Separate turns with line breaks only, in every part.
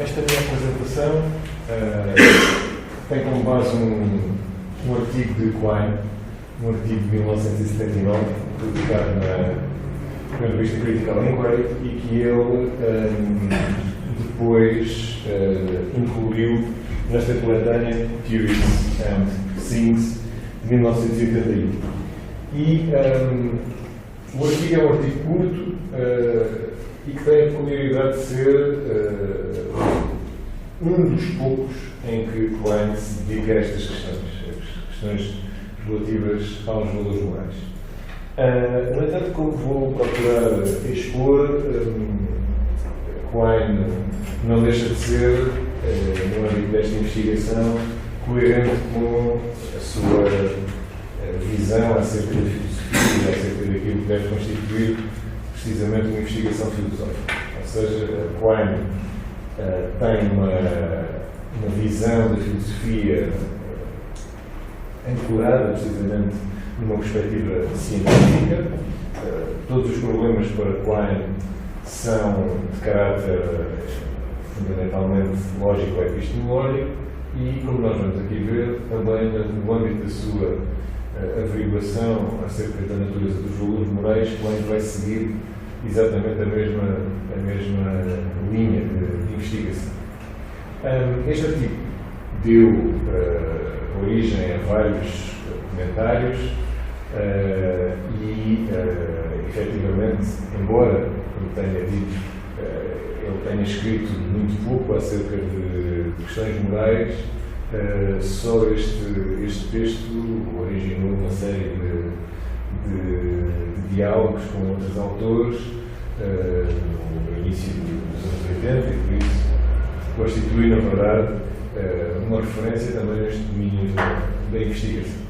Esta minha apresentação tem como base um artigo de Quine, um artigo de 1979, publicado na revista Critical Inquiry, e que ele depois incluiu nesta coletânea Theories and Things de 1981. E o artigo é um artigo curto e que tem a peculiaridade de ser um dos poucos em que Quine se dedica a estas questões relativas aos valores morais. No entanto, como vou procurar expor, Quine não deixa de ser, no âmbito desta investigação, coerente com a sua visão acerca da filosofia e acerca daquilo que deve constituir precisamente uma investigação filosófica. Ou seja, Quine tem uma visão da filosofia ancorada precisamente numa perspectiva científica. Todos os problemas para Quine são de caráter fundamentalmente lógico-epistemológico e, como nós vamos aqui ver, também no âmbito da sua averiguação acerca da natureza dos valores morais, Quine vai seguir exatamente a mesma linha de investigação. Este artigo deu origem a vários comentários e, efetivamente, embora, como tenha dito, ele tenha escrito muito pouco acerca de questões morais, só este texto originou uma série de diálogos com outros autores no início dos anos 80 e, por isso, constitui, na verdade, uma referência também a este domínio da investigação.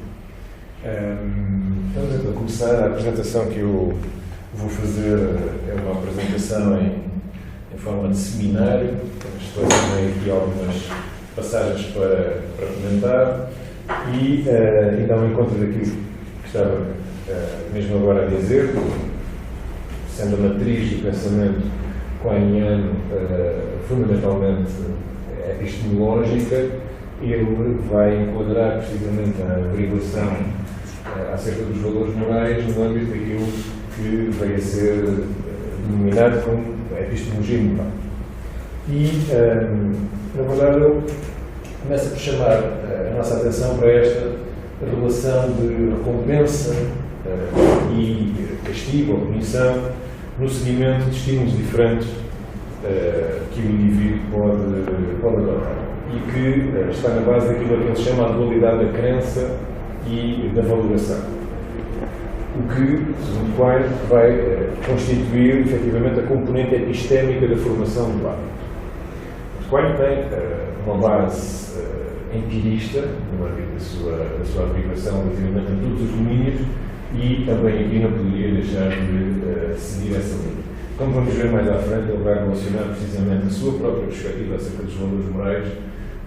Então, para começar, a apresentação que eu vou fazer é uma apresentação em forma de seminário. Estou também aqui algumas passagens para comentar e dar um encontro daquilo que estava mesmo agora a dizer, sendo a matriz do pensamento quiniano fundamentalmente epistemológica. Ele vai enquadrar precisamente a averiguação acerca dos valores morais no âmbito daquilo que veio a ser denominado como epistemologia moral. E, na verdade, eu começo por chamar a nossa atenção para esta relação de recompensa e castigo ou punição no seguimento de estímulos diferentes que o indivíduo pode adotar e que está na base daquilo que ele chama a dualidade da crença e da valoração. O que, segundo Quine, vai constituir efetivamente a componente epistémica da formação do hábito. Quine tem uma base empirista, no âmbito da sua aplicação relativamente a todos os domínios, e também aqui não poderia deixar de seguir essa linha. Como vamos ver mais à frente, ele vai relacionar precisamente a sua própria perspectiva acerca dos valores morais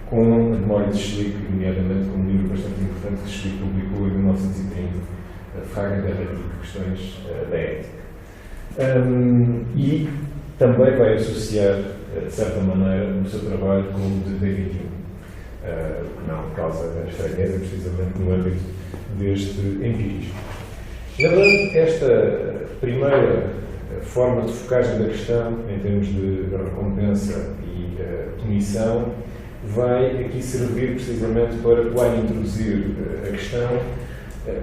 com a de Moritz Schlick, nomeadamente com um livro bastante importante que Schlick publicou em 1930, Fragen der Ethik, questões da ética. E também vai associar, de certa maneira, no seu trabalho com o de D21, que não causa estranheza, precisamente no âmbito deste empirismo. Na verdade, esta primeira forma de focagem da questão, em termos de recompensa e punição, vai aqui servir precisamente para Quine introduzir a questão,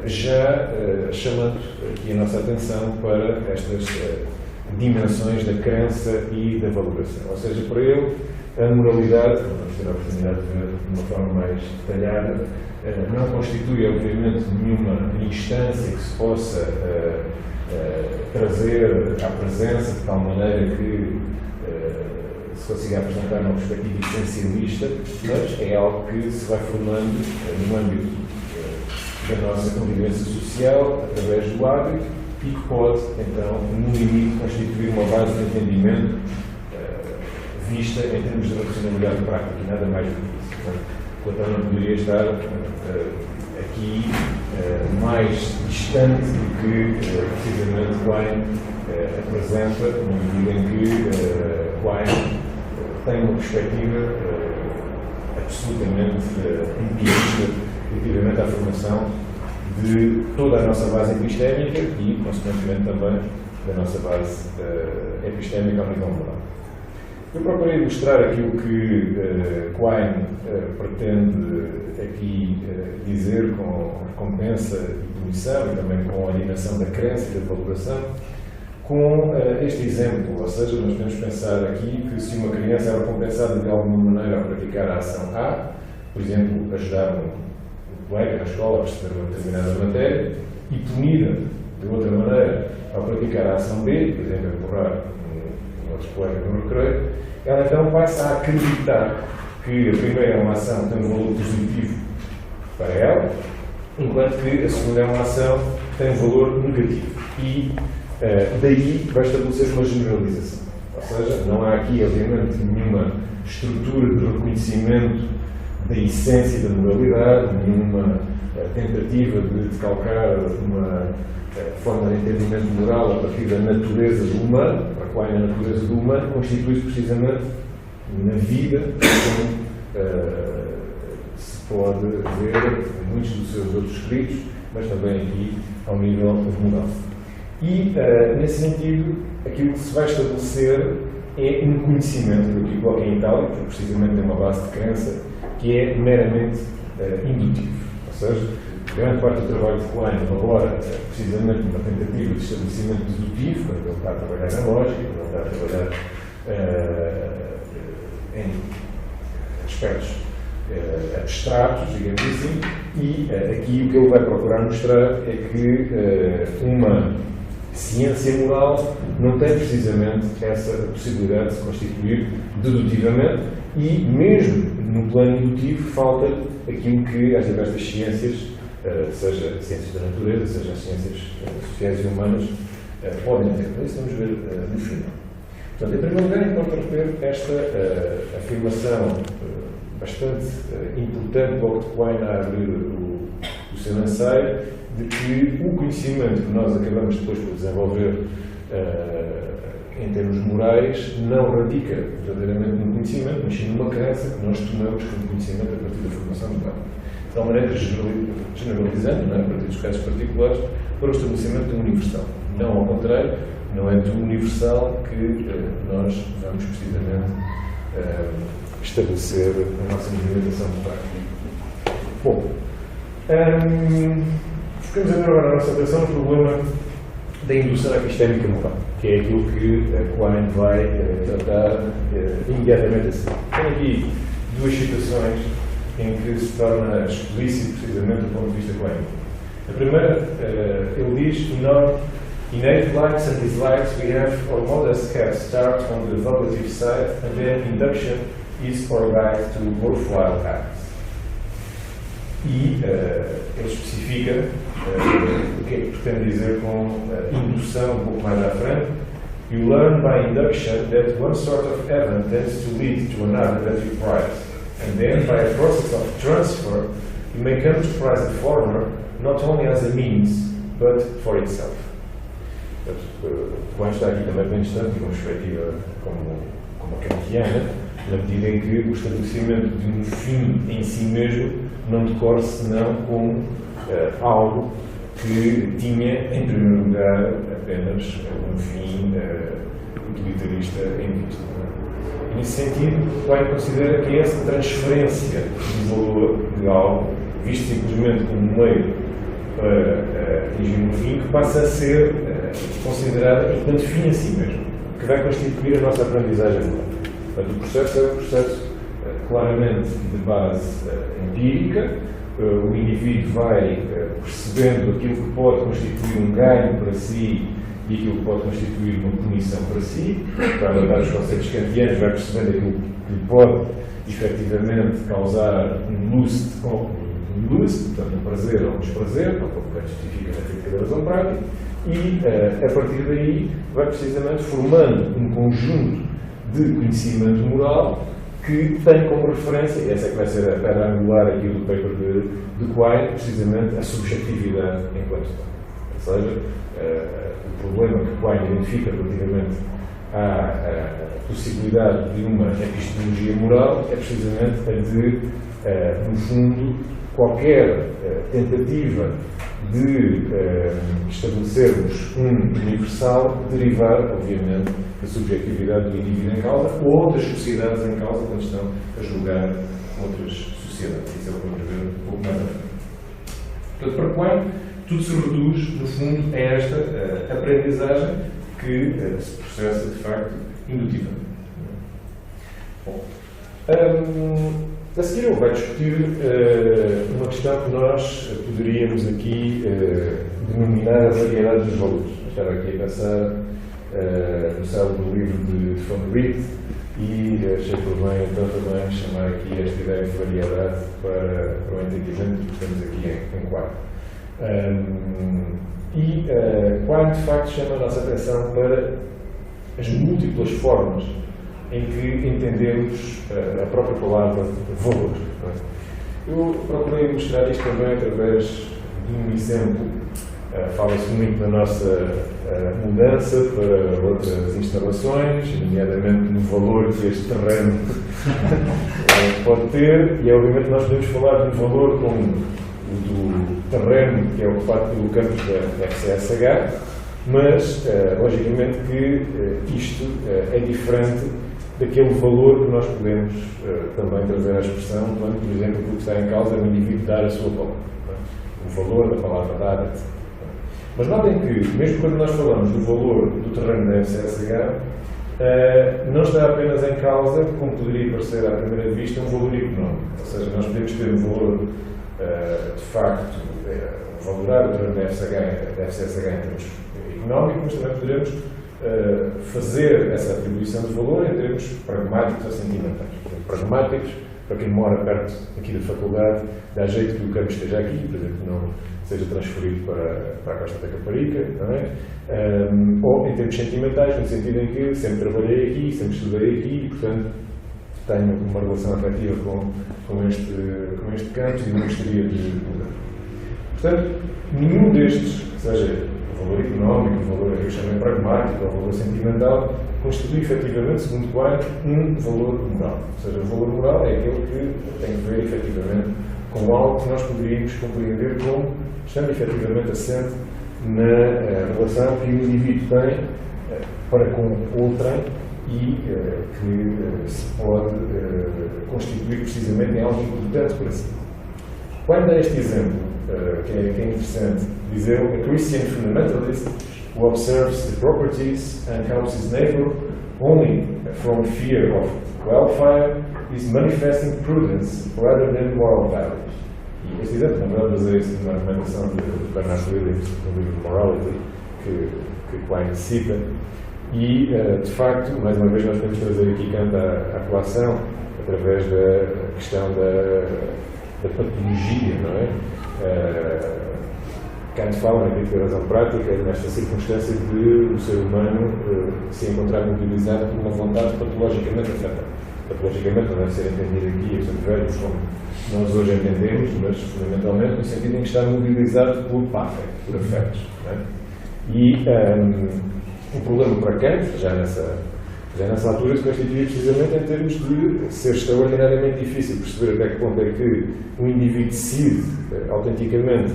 já chamando aqui a nossa atenção para estas dimensões da crença e da valoração. Ou seja, para ele, a moralidade, vamos ter a oportunidade de ver de uma forma mais detalhada, não constitui, obviamente, nenhuma instância que se possa trazer à presença de tal maneira que se consiga apresentar uma perspectiva essencialista, mas é algo que se vai formando no âmbito da nossa convivência social, através do hábito, e que pode, então, no limite, constituir uma base de entendimento vista em termos de racionalidade prática, e nada mais do que isso. Portanto, não poderia estar aqui mais distante do que precisamente Quine apresenta, no medida em que Quine tem uma perspectiva absolutamente empirista relativamente à formação de toda a nossa base epistémica e, consequentemente, também da nossa base epistémica ao nível moral. Eu procurei ilustrar aquilo que Quine pretende aqui dizer com recompensa e punição e também com a dimensão da crença e da valoração, com este exemplo, ou seja, nós podemos pensar aqui que se uma criança é recompensada de alguma maneira a praticar a ação A, por exemplo, ajudar um colega na escola a perceber uma determinada matéria, e punida de outra maneira ao praticar a ação B, por exemplo, empurrar um outro colega no recreio, ela então passa a acreditar que a primeira é uma ação que tem um valor positivo para ela, enquanto que a segunda é uma ação que tem um valor negativo. E daí vai estabelecer uma generalização. Ou seja, não há aqui, obviamente, nenhuma estrutura de reconhecimento da essência da moralidade, nenhuma tentativa de calcar uma forma de entendimento moral a partir da natureza do humano, para qual a natureza do humano constitui-se precisamente na vida, como se pode ver em muitos dos seus outros escritos, mas também aqui ao nível moral. E, nesse sentido, aquilo que se vai estabelecer é um conhecimento do que coloca em itálico, porque precisamente tem uma base de crença, que é meramente indutivo. Ou seja, grande parte do trabalho de Quine elabora precisamente uma tentativa de estabelecimento dedutivo, quando ele está a trabalhar na lógica, quando ele está a trabalhar em aspectos abstratos, digamos assim, e aqui o que ele vai procurar mostrar é que uma ciência moral não tem precisamente essa possibilidade de se constituir dedutivamente e, mesmo no plano indutivo, falta aquilo que as diversas ciências, seja as ciências da natureza, seja as ciências sociais e humanas, podem ter. Isso vamos ver no final. Portanto, em primeiro lugar, importa reter esta afirmação bastante importante, logo de Quine a abrir o seu ensaio, de que o conhecimento que nós acabamos depois por desenvolver em termos morais não radica verdadeiramente no conhecimento, mas sim numa crença que nós tomamos como conhecimento a partir da formação moral. De tal maneira, generalizando, não é, a partir dos casos particulares, para o estabelecimento de um universal. Não ao contrário, não é do universal que nós vamos precisamente estabelecer a nossa movimentação moral. Bom, ficamos a ver agora a nossa atenção no problema da indução epistémica moral, que é aquilo que Quine vai tratar imediatamente assim. Tenho aqui duas citações em que se torna explícito precisamente do ponto de vista Quine. A primeira, ele diz: innate likes and dislikes we have or modest have start on the vocative side, and then induction is our guide to worthwhile acts. E ele especifica o que é que pretende dizer com indução um pouco mais à frente. You learn by induction that one sort of event tends to lead to another that you prize, and then by a process of transfer you may come to prize the former not only as a means but for itself. Quine está aqui também bem distante de uma perspectiva como a kantiana, na medida em que o estabelecimento de um fim em si mesmo não decorre senão como algo que tinha, em primeiro lugar, apenas um fim utilitarista em vista. E, nesse sentido, Quine considera que essa transferência de valor de algo, visto simplesmente como um meio para atingir um fim, que passa a ser considerada enquanto fim em si mesmo, que vai constituir a nossa aprendizagem moral. Portanto, o processo é um processo claramente de base empírica. O indivíduo vai percebendo aquilo que pode constituir um ganho para si e aquilo que pode constituir uma punição para si. Para adaptar os conceitos kantianos, vai percebendo aquilo que lhe pode efetivamente causar um lust ou um lust, portanto, um prazer ou um desprazer, como justifica na crítica da razão prática, e a partir daí vai precisamente formando um conjunto de conhecimento moral que tem como referência, e essa é que vai ser a pedra angular aqui do paper de Quine, precisamente a subjetividade enquanto tal. Ou seja, o problema que Quine identifica relativamente há a possibilidade de uma epistemologia moral, é precisamente a de, no fundo, qualquer tentativa de estabelecermos um universal derivar, obviamente, da subjetividade do indivíduo em causa ou das sociedades em causa quando estão a julgar outras sociedades. Isso é o que vamos ver um pouco mais à frente. Portanto, para quando tudo se reduz, no fundo, a esta aprendizagem que se processa, de facto, indutivamente. Bom, a seguir eu vou discutir uma questão que nós poderíamos aqui denominar a variedade dos valores. Eu estava aqui a pensar no célebre livro de von Wright e achei por bem então também chamar aqui esta ideia de variedade para o entendimento que temos aqui em quadro. Quadro de facto chama a nossa atenção para as múltiplas formas em que entendemos a própria palavra valor. Eu procurei mostrar isto também através de um exemplo. Fala-se muito da nossa mudança para outras instalações, nomeadamente no valor que este terreno pode ter, e obviamente nós podemos falar de um valor como o do terreno que é ocupado pelo campus da FCSH, mas logicamente que isto é diferente daquele valor que nós podemos também trazer à expressão quando, por exemplo, o que está em causa é o indivíduo dar a sua palavra. O valor da palavra dada. Mas notem que, mesmo quando nós falamos do valor do terreno da FCSH, não está apenas em causa, como poderia parecer à primeira vista, um valor económico. Ou seja, nós podemos ter um valor, de facto, valorar o terreno da FCSH em termos económicos, mas também poderemos fazer essa atribuição de valor em termos pragmáticos ou sentimentais. Portanto, pragmáticos, para quem mora perto aqui da faculdade, dá jeito que o campus esteja aqui, por exemplo, que não seja transferido para a Costa da Caparica, não é? Ou em termos sentimentais, no sentido em que sempre trabalhei aqui, sempre estudei aqui e, portanto, tenho uma relação afetiva com este campus e não gostaria de mudar. Portanto, nenhum destes, seja o valor económico, o valor que eu chamei pragmático ou o valor sentimental, constitui efetivamente, segundo Quine, um valor moral. Ou seja, o valor moral é aquele que tem a ver efetivamente com algo que nós poderíamos compreender como estando efetivamente assente na relação que o indivíduo tem para com outrem e que se pode constituir precisamente em algo importante para si. Quando dá este exemplo, que é interessante, dizer a Christian fundamentalist who observes the properties and helps his neighbor only from fear of welfare is manifesting prudence rather than moral values. E este exemplo, na verdade, baseia-se numa argumentação de Bernard Williams, no livro Morality, que Quine cita, e, de facto, mais uma vez, nós podemos trazer aqui Kant à colação através da questão da patologia, não é? Kant fala na crítica da razão prática, nesta circunstância de o ser humano se encontrar mobilizado por uma vontade patologicamente afetada. Patologicamente não deve ser entendido aqui, os velhos como nós hoje entendemos, mas fundamentalmente no sentido em que está mobilizado por páfia, por afetos. É? E o problema para Kant, já nessa altura, se constituía precisamente em termos de ser extraordinariamente difícil perceber até que ponto é que o indivíduo decide autenticamente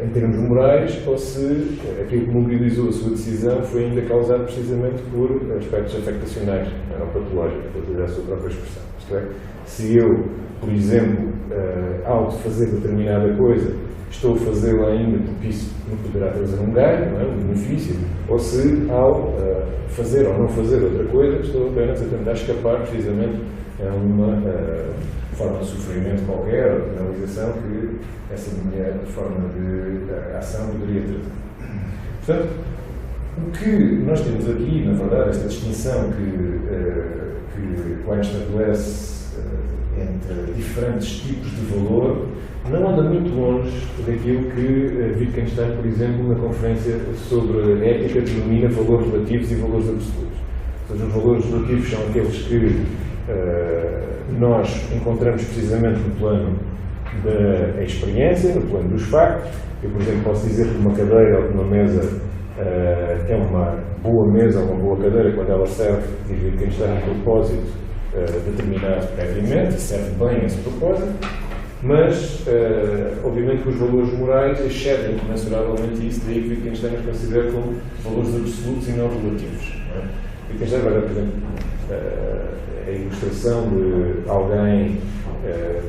em termos morais, ou se aquilo que mobilizou a sua decisão foi ainda causado precisamente por aspectos afectacionais, ou patológicos, para utilizar a sua própria expressão. Isto é, se eu, por exemplo, ao fazer determinada coisa, estou a fazê-la ainda porque isso me poderá trazer um ganho, não é? Um benefício, ou se ao fazer ou não fazer outra coisa, estou apenas a tentar escapar precisamente a uma forma de sofrimento qualquer, ou de penalização que essa minha forma de ação poderia ter. Portanto, o que nós temos aqui, na verdade, esta distinção que Quine estabelece entre diferentes tipos de valor, não anda muito longe daquilo que Wittgenstein, por exemplo, na conferência sobre ética, denomina valores relativos e valores absolutos. Ou seja, os valores relativos são aqueles que nós encontramos precisamente no plano da experiência, no plano dos factos. Eu, por exemplo, posso dizer que uma cadeira ou uma mesa é uma boa mesa, uma boa cadeira quando ela serve, diz Wittgenstein, um propósito determinado previamente, serve bem esse propósito, mas obviamente que os valores morais excedem comensuravelmente isso, daí que Wittgenstein os considera como valores absolutos e não relativos. Não é? Wittgenstein vai dar, por exemplo, a ilustração de alguém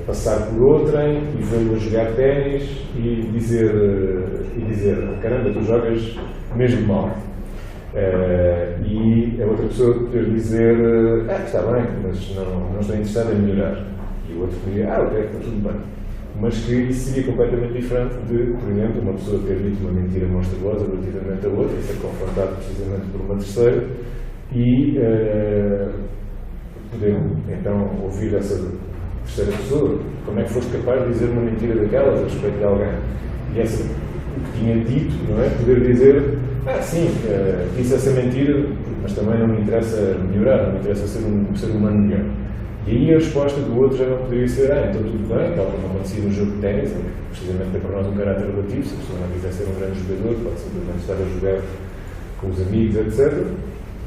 passar por outrem e vê-lo jogar ténis e dizer caramba, tu jogas mesmo mal. E a outra pessoa poder dizer está bem, mas não estou interessado em melhorar. E o outro diria, ok, está tudo bem. Mas que isso seria completamente diferente de, por exemplo, uma pessoa ter dito uma mentira monstruosa relativamente a outra e ser confrontado precisamente por uma terceira e poder então ouvir essa terceira pessoa. Como é que foste capaz de dizer uma mentira daquelas a respeito de alguém? E essa, o que tinha dito, não é? Poder dizer, sim, disse essa mentira, mas também não me interessa melhorar, não me interessa ser um ser humano melhor. E aí a resposta do outro já não poderia ser, então tudo bem, tal como acontecia no jogo de ténis, em que precisamente tem para nós um caráter relativo, se a pessoa não quiser ser um grande jogador, pode simplesmente estar a jogar com os amigos, etc.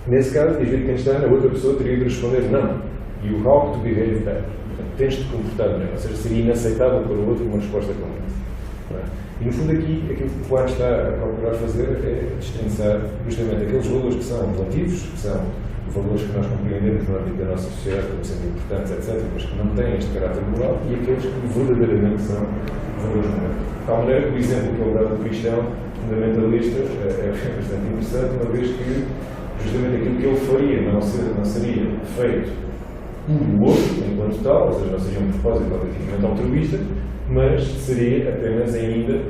Nesse caso, diz Wittgenstein, a outra pessoa teria de responder, não, you have to behave better. Portanto, tens de te comportar melhor, ou seja, seria inaceitável para o outro uma resposta como essa. E no fundo aqui, aquilo que o Klein está a procurar fazer é distanciar justamente aqueles valores que são relativos, que são valores que nós compreendemos no âmbito da nossa sociedade como sendo importantes, etc., mas que não têm este caráter moral, e aqueles que verdadeiramente são valores morais. De tal maneira que o exemplo que ele dá do cristão fundamentalista é bastante interessante, uma vez que justamente aquilo que ele faria não seria feito do outro, enquanto tal, ou seja, não seria um propósito objetivamente altruísta, mas seria apenas ainda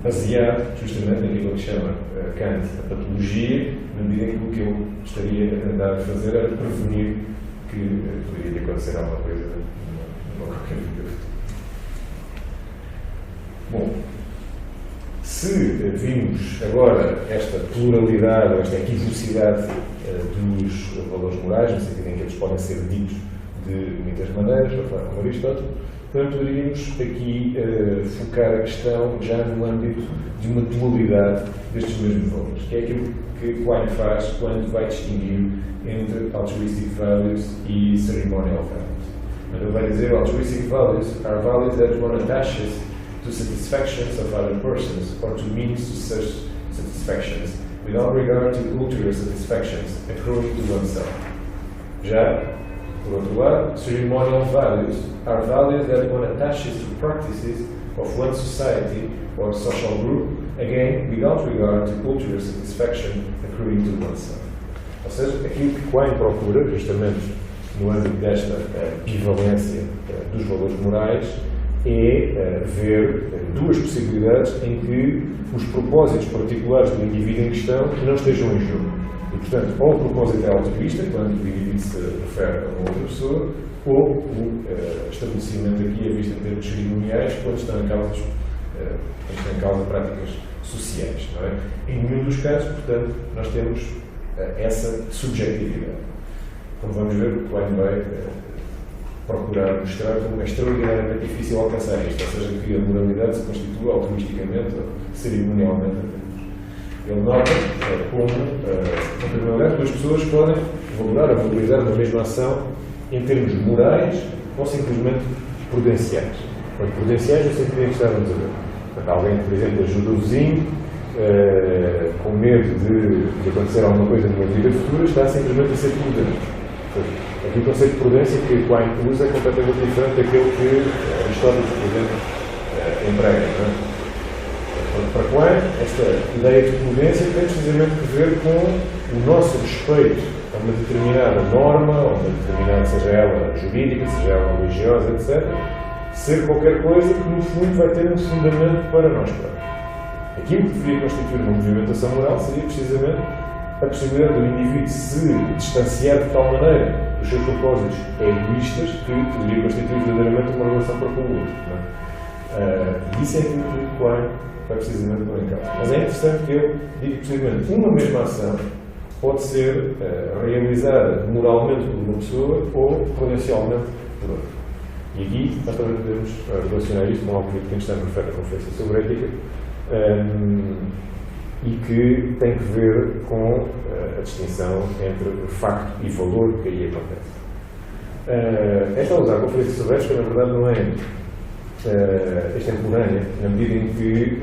baseado justamente naquilo que chama Kant a patologia, na medida em que o que eu estaria a andar a fazer era prevenir que poderia acontecer alguma coisa numa qualquer vida futura. Bom, se vimos agora esta pluralidade, esta equivocidade dos valores morais, no sentido em que eles podem ser ditos de muitas maneiras, como Aristóteles, portanto, poderíamos aqui focar a questão já no âmbito de uma dualidade destes mesmos valores, que é aquilo que Klein faz quando vai distinguir entre altruistic values e ceremonial values. Ele vai dizer altruistic values are values that one attaches to satisfactions of other persons or to means to such satisfactions, without regard to ulterior satisfactions accruing to oneself. Já, por outro lado, ceremonial values are values that one attaches to practices of one society or social group, again, without regard to ulterior satisfaction accruing to oneself. Ou seja, aquilo que Klein procura, justamente no âmbito desta bivalência dos valores morais, é ver duas possibilidades em que os propósitos particulares do indivíduo em questão não estejam em jogo. E, portanto, ou o propósito é altruísta, quando o indivíduo se refere a uma outra pessoa, ou o estabelecimento aqui é visto em termos cerimoniais, quando estão em causa práticas sociais. Não é? Em nenhum dos casos, portanto, nós temos essa subjetividade. Como vamos ver, o Klein vai procurar mostrar como é extraordinariamente difícil alcançar isto, ou seja, que a moralidade se constitua altruisticamente ou cerimonialmente. Ele nota como, em primeiro lugar, duas pessoas podem valorar ou valorizar a mesma ação em termos morais ou simplesmente prudenciais. Portanto, prudenciais no sentido em que estávamos a ver. Portanto, alguém que, por exemplo, ajuda o vizinho com medo de acontecer alguma coisa numa vida futura, está simplesmente a ser prudente. Aqui o conceito de prudência que Klein usa é completamente diferente daquele que Aristóteles, por exemplo, emprega. Não é? Para Klein, esta ideia de prudência tem precisamente a ver com o nosso respeito a uma determinada norma, ou uma determinada, seja ela jurídica, seja ela religiosa, etc., ser qualquer coisa que, no fundo, vai ter um fundamento para nós próprios. Aquilo que deveria constituir uma movimentação moral seria precisamente a possibilidade do indivíduo se distanciar de tal maneira dos seus propósitos egoístas que poderia constituir verdadeiramente uma relação para com o outro. E isso é aquilo que Klein vai precisamente pôr em causa. Mas é interessante que eu diga precisamente uma mesma ação pode ser realizada moralmente por uma pessoa ou prudencialmente por outra. E aqui nós também podemos relacionar isto com algo que Wittgenstein refere na Conferência sobre Ética, e que tem que ver com a distinção entre facto e valor que aí acontece. Esta alusão à Conferência Soviética, na verdade, não é extemporânea, na medida em que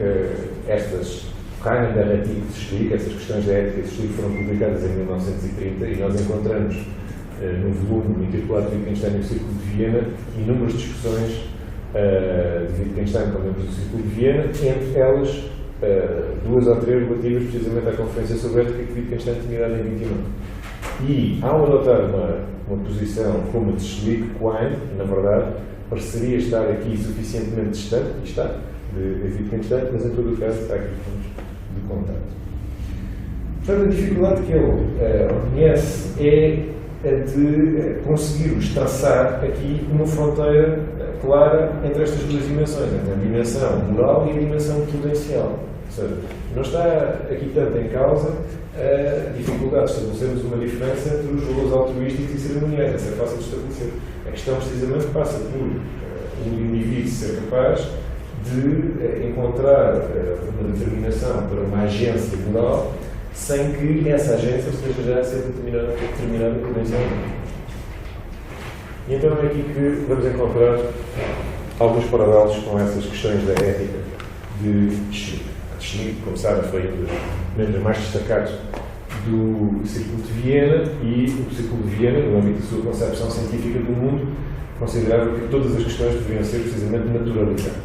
estas essas questões da ética de Schlick foram publicadas em 1930 e nós encontramos no volume intitulado Wittgenstein e o Círculo de Viena inúmeras discussões de Wittgenstein com membros do Círculo de Viena, entre elas 2 ou 3 relativas precisamente à Conferência Soviética que Wittgenstein tinha dado em 29. E, ao adotar uma posição como a de Schlick, Quine, na verdade, pareceria estar aqui suficientemente distante, e está, de Wittgenstein, mas em todo o caso está aqui pontos de contato. Portanto, a dificuldade que ele reconhece é a de conseguirmos traçar aqui uma fronteira clara entre estas 2 dimensões, entre a dimensão moral e a dimensão prudencial. Ou seja, não está aqui tanto em causa a dificuldade de estabelecermos uma diferença entre os valores altruísticos e cerimoniais. Essa é fácil de estabelecer. A questão, precisamente, passa por um indivíduo ser capaz de encontrar uma determinação para uma agência moral sem que essa agência esteja já a ser determinada prudencialmente. E então é aqui que vamos encontrar alguns paralelos com essas questões da ética de Schlick. Schlick, como sabem, foi um dos membros mais destacados do Círculo de Viena, e o Círculo de Viena, no âmbito da sua concepção científica do mundo, considerava que todas as questões deveriam ser precisamente naturalizadas,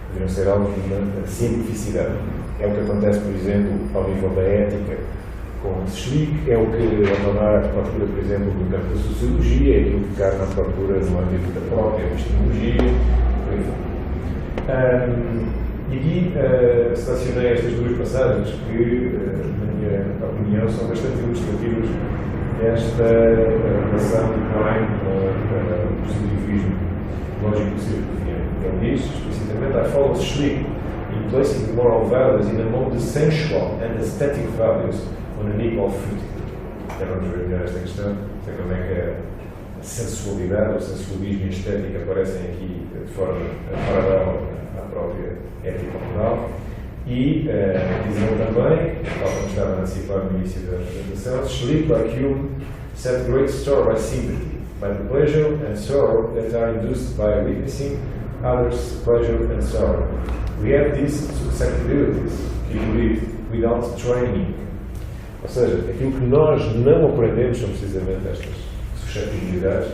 deveriam ser algo de uma cientificidade. É o que acontece, por exemplo, ao nível da ética com Schlick, é o que Otto procura, por exemplo, no campo da sociologia, é aquilo que Karnow procura no âmbito da própria epistemologia, por exemplo. E aqui selecionei estas 2 passagens que, na minha opinião, são bastante ilustrativas desta relação de Quine com o positivismo lógico do Círculo de Viena. Ele diz, explicitamente, I follow Schlick in placing the moral values in among the sensual and aesthetic values on an equal footing. Até vamos ver melhor esta questão, sei como é que a sensualidade, o sensualismo e a estética aparecem aqui de forma paralela à própria ética moral. E diziam também, tal como estava a antecipar no início da apresentação, Schlick, like Hume, set great store by sympathy, by the pleasure and sorrow that are induced by witnessing others' pleasure and sorrow. We have these susceptibilities, he believed, without training. Ou seja, aquilo que nós não aprendemos são precisamente estas susceptibilidades,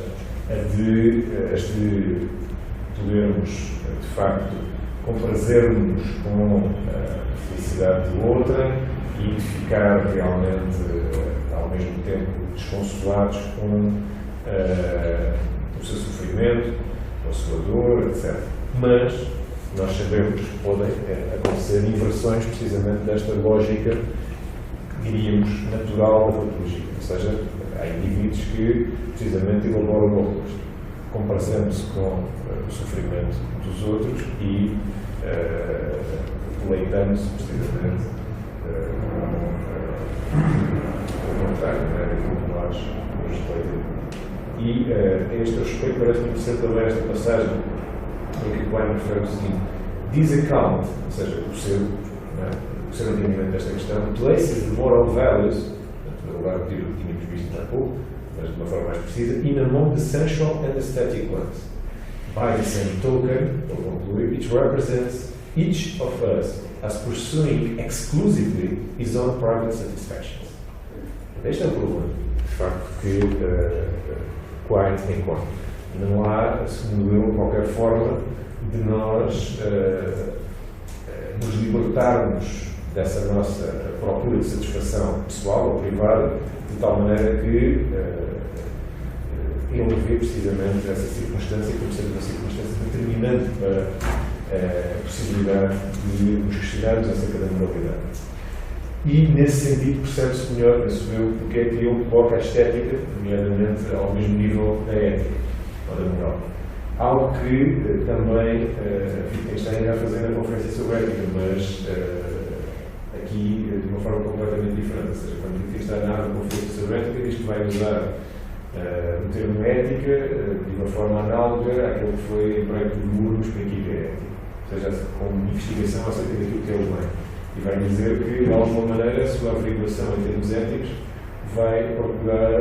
as de podermos, de facto, comprazer-nos com a felicidade de outra e de ficar realmente, ao mesmo tempo, desconsolados com o seu sofrimento, com a sua dor, etc. Mas nós sabemos que podem acontecer inversões precisamente desta lógica, diríamos, natural da patologia. Ou seja, há indivíduos que precisamente elaboram o oposto, comparando-se com o sofrimento dos outros e deleitando-se precisamente com o contrário, daquilo que nós nos deleitamos. E a este respeito parece-me interessante também esta passagem em que Quine refere o seguinte: this account, ou seja, o seu entendimento desta questão, places the moral values, no lugar do que tínhamos visto há pouco, mas de uma forma mais precisa, in among the sensual and aesthetic ones. By the same token, ele conclui, it represents each of us as pursuing exclusively his own private satisfactions. Este é o problema, de facto, que Quine encontra. Não há, segundo ele, qualquer forma de nós nos libertarmos dessa nossa procura de satisfação pessoal ou privada, de tal maneira que ele vê precisamente essa circunstância como sendo uma circunstância determinante para a possibilidade de nos questionarmos acerca da moralidade. E, nesse sentido, percebe-se melhor, penso eu, porque é que ele coloca a estética, nomeadamente, ao mesmo nível da ética ou da moral. Algo que também Wittgenstein irá fazer na Conferência Soviética, mas aqui de uma forma completamente diferente. Ou seja, quando Wittgenstein narra a Conferência Soviética, diz que vai usar o termo ética de uma forma análoga àquilo que foi emprego por Moore no Espírito Ético, ou seja, como investigação acerca daquilo que é o bem. E vai dizer que, de alguma maneira, a sua averiguação em termos éticos vai procurar,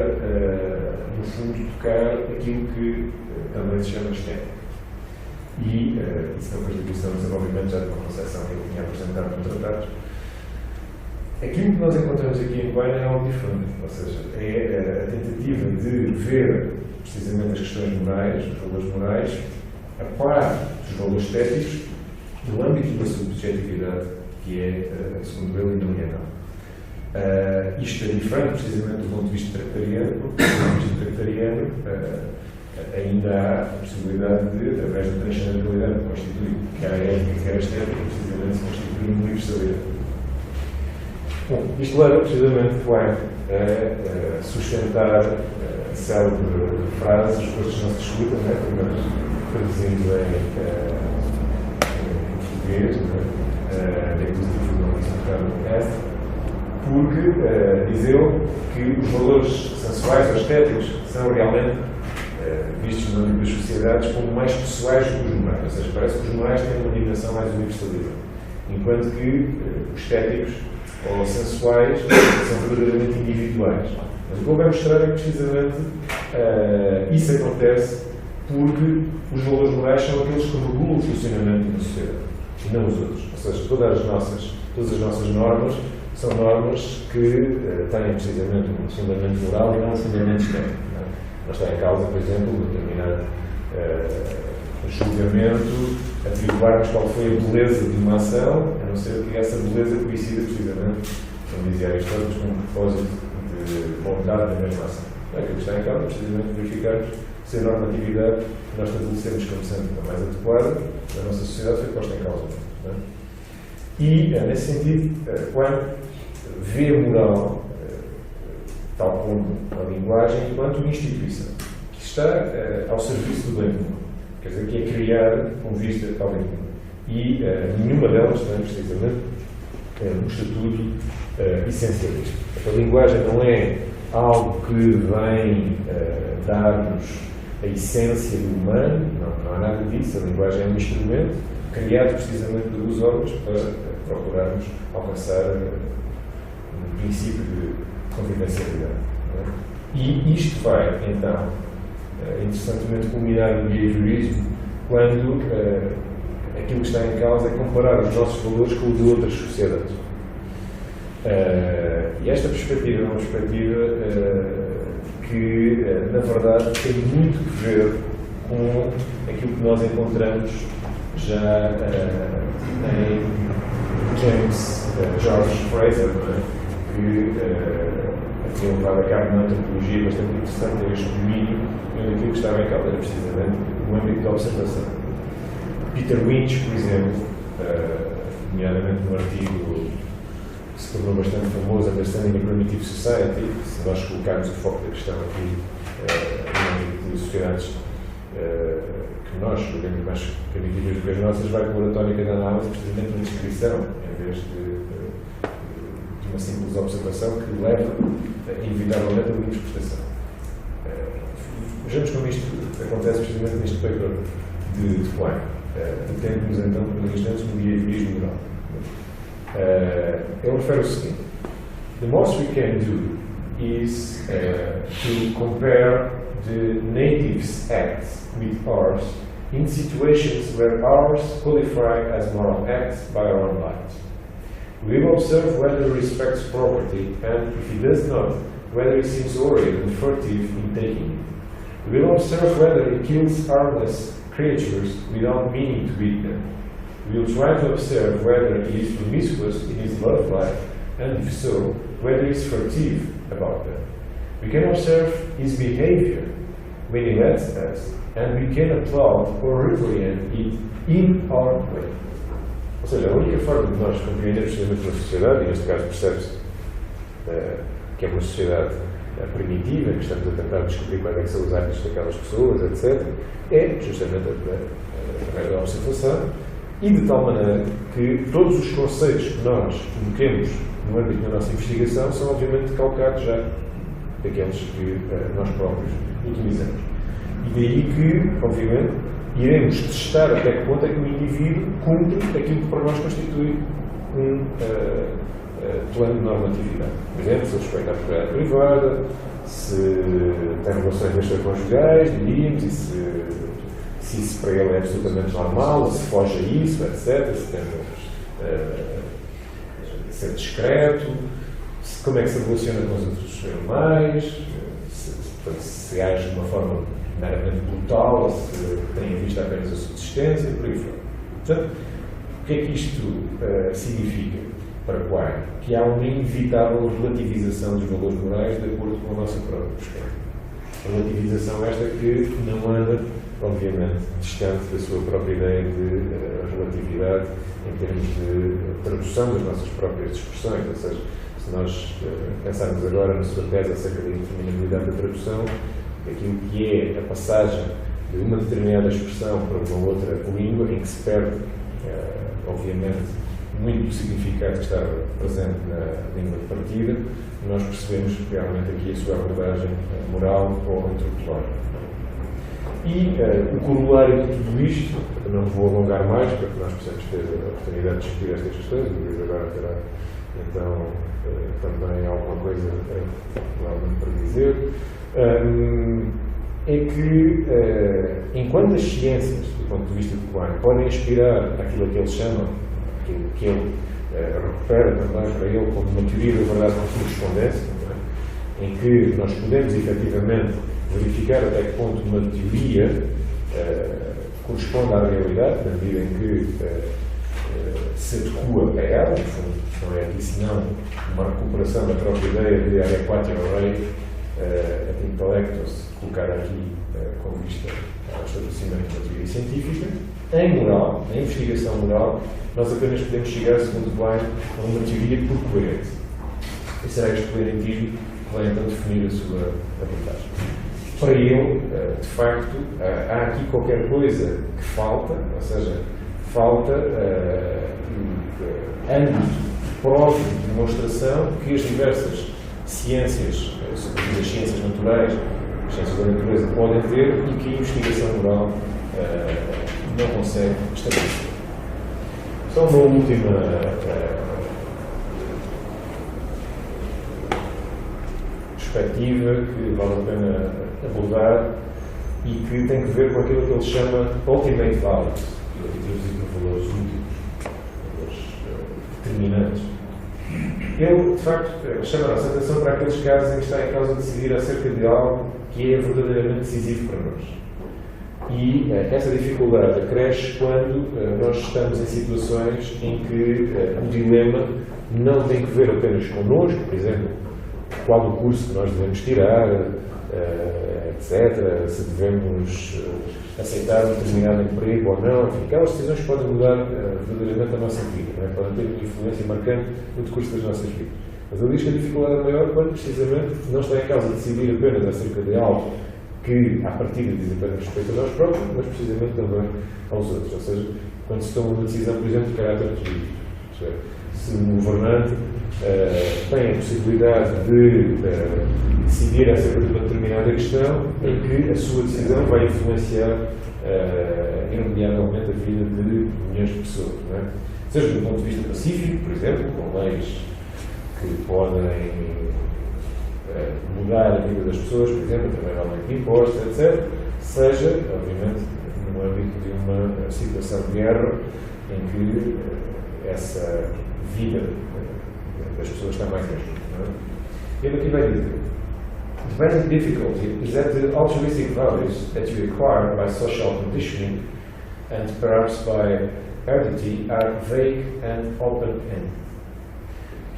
no fundo, tocar aquilo que também se chama estética. E isso na Constituição do Desenvolvimento, já de uma concepção que eu tinha apresentado no tratado. Aquilo que nós encontramos aqui em Coimbra é algo diferente, ou seja, é a tentativa de ver precisamente as questões morais, os valores morais, a par dos valores estéticos, no âmbito da subjetividade, que é, segundo ele, inalienável. Isto é diferente, precisamente, do ponto de vista tractariano, porque, do ponto de vista tractariano, ainda há a possibilidade de, através da transcendentalidade que constitui quer a ética, quer a estética, precisamente se constituir uma universalidade. Bom, isto leva precisamente a sustentar a célebre frase, os postos não se discutem, né, como nós traduzimos em português, porque diz ele que os valores sensuais ou estéticos são realmente vistos no âmbito das sociedades como mais pessoais do que os morais, ou seja, parece que os morais têm uma dimensão mais universalista, enquanto que os estéticos ou sensuais são verdadeiramente individuais. Mas o que ele vai mostrar é que precisamente isso acontece porque os valores morais são aqueles que regulam o funcionamento de uma sociedade e não os outros. Ou seja, todas as nossas normas são normas que têm precisamente um fundamento moral e não um fundamento estético. Não está em causa, por exemplo, um determinado julgamento, atribuirmos qual foi a beleza de uma ação, a não ser que essa beleza coincida precisamente, como dizia Aristóteles, com um propósito de bondade da mesma ação. Aquilo que está em causa é precisamente verificarmos se a normatividade que nós estabelecemos como sendo a mais adequada da nossa sociedade foi posta em causa. Não é? E, nesse sentido, quando vê a moral, tal como a linguagem, enquanto uma instituição que está ao serviço do bem comum, quer dizer, que é criada com vista ao bem comum. E nenhuma delas tem, precisamente, um estatuto essencialista. A linguagem não é algo que vem dar-nos a essência do humano, não há nada disso. A linguagem é um instrumento criado precisamente pelos homens para procurarmos alcançar um princípio de confidencialidade. E isto vai, então, interessantemente culminar no behaviorismo, quando aquilo que está em causa é comparar os nossos valores com os de outras sociedades. E esta perspectiva é uma perspectiva que, na verdade, tem muito que ver com aquilo que nós encontramos já em James George Fraser, que tem levado a cabo uma antropologia bastante interessante a este domínio, onde aquilo que estava em causa era precisamente o âmbito da observação. Peter Winch, por exemplo, nomeadamente no artigo que se tornou bastante famoso, Understanding a Primitive Society, se nós colocarmos o foco da questão aqui no âmbito de sociedades que nós julgamos mais primitivas do que as nossas, vai pôr a tónica da análise precisamente na descrição, em vez de uma simples observação que leva, inevitavelmente, a uma interpretação. Vejamos como isto acontece precisamente neste paper de Klein. Detendo-nos então por instantes no behaviorismo moral. Ele refere o seguinte: The most we can do is to compare the natives' acts with ours in situations where ours qualify as moral acts by our own light. We will observe whether he respects property, and if he does not, whether he seems worried and furtive in taking it. We will observe whether he kills harmless creatures without meaning to beat them. We will try to observe whether he is promiscuous in his love life, and if so, whether he is furtive about them. We can observe his behavior when he lets us, and we can applaud or reprehend it in our way. Ou seja, a única forma de nós compreendermos precisamente uma sociedade, e neste caso percebe-se que é uma sociedade primitiva, que estamos a tentar descobrir quais é que são os hábitos daquelas pessoas, etc., é justamente através da observação, e de tal maneira que todos os conceitos que nós colocamos no âmbito da nossa investigação são obviamente calcados já daqueles que nós próprios utilizamos. E daí que, obviamente, iremos testar até que ponto é que o indivíduo cumpre aquilo que para nós constitui um plano de normatividade. Por exemplo, se respeita a propriedade privada, se tem relações extraconjugais, diríamos, e se isso para ele é absolutamente normal, se foge a isso, etc. Se tenta ser discreto, como é que se relaciona com os outros animais, se age de uma forma meramente brutal, ou se tem em vista apenas a subsistência, por aí fora. Portanto, o que é que isto significa para o Quine? Que há uma inevitável relativização dos valores morais de acordo com a nossa própria perspectiva. Relativização esta que não anda, obviamente, distante da sua própria ideia de relatividade em termos de tradução das nossas próprias expressões. Ou seja, se nós pensarmos agora na sua tese acerca da indeterminabilidade da tradução, aquilo que é a passagem de uma determinada expressão para uma outra língua, em que se perde, obviamente, muito do significado que estava presente na língua de partida, nós percebemos realmente aqui a sua abordagem moral ou antropológica. E o corolário de tudo isto, não vou alongar mais, porque nós precisamos ter a oportunidade de discutir estas questões, o Luís agora terá então também alguma coisa provavelmente para dizer, é que enquanto as ciências, do ponto de vista do Quine, podem aspirar àquilo que ele chama, aquilo que ele recupera também para ele como uma teoria da verdade por correspondência, em que nós podemos efetivamente verificar até que ponto uma teoria corresponde à realidade, na medida em que se adequa a ela, no fundo, não é aqui senão uma recuperação da própria ideia de adequatio rei ad intellectus, colocada aqui com vista ao estabelecimento da teoria científica. Em moral, na investigação moral, nós apenas podemos chegar, segundo Quine, a uma teoria por coerência. E será este coerentismo que vai então definir a sua abordagem. Para ele, de facto, há aqui qualquer coisa que falta, ou seja, falta âmbito de prova de demonstração que as diversas ciências, sobretudo as ciências naturais, as ciências da natureza, podem ter e que a investigação moral não consegue estabelecer. Só uma última perspectiva que vale a pena abordar e que tem que ver com aquilo que ele chama ultimate values, que ele traduzir por valores últimos, valores determinantes. Ele, de facto, chama a nossa atenção para aqueles casos em que está em causa decidir acerca de algo que é verdadeiramente decisivo para nós. E essa dificuldade acresce quando nós estamos em situações em que o dilema não tem que ver apenas connosco, por exemplo, qual o curso que nós devemos tirar, etc., se devemos aceitar um determinado emprego ou não, enfim, aquelas decisões que podem mudar verdadeiramente a nossa vida, não é? Podem ter uma influência marcante no decurso das nossas vidas. Mas ele diz que a dificuldade é maior quando, precisamente, não está em causa de decidir apenas acerca de algo que, à partida, diz apenas respeito a nós próprios, mas precisamente também aos outros. Ou seja, quando se toma uma decisão, por exemplo, de caráter político. Se um governante tem a possibilidade de decidir acerca de uma determinada questão em que a sua decisão vai influenciar irremediavelmente a vida de milhões de pessoas. Não é? Seja do ponto de vista pacífico, por exemplo, com leis que podem mudar a vida das pessoas, por exemplo, através de aumento de impostos, etc., seja, obviamente, no âmbito de uma situação de guerra em que essa vida das pessoas está mais em jogo. Ele aqui vai dizer: the basic difficulty is that the altruistic values that you acquire by social conditioning and perhaps by heredity are vague and open-ended.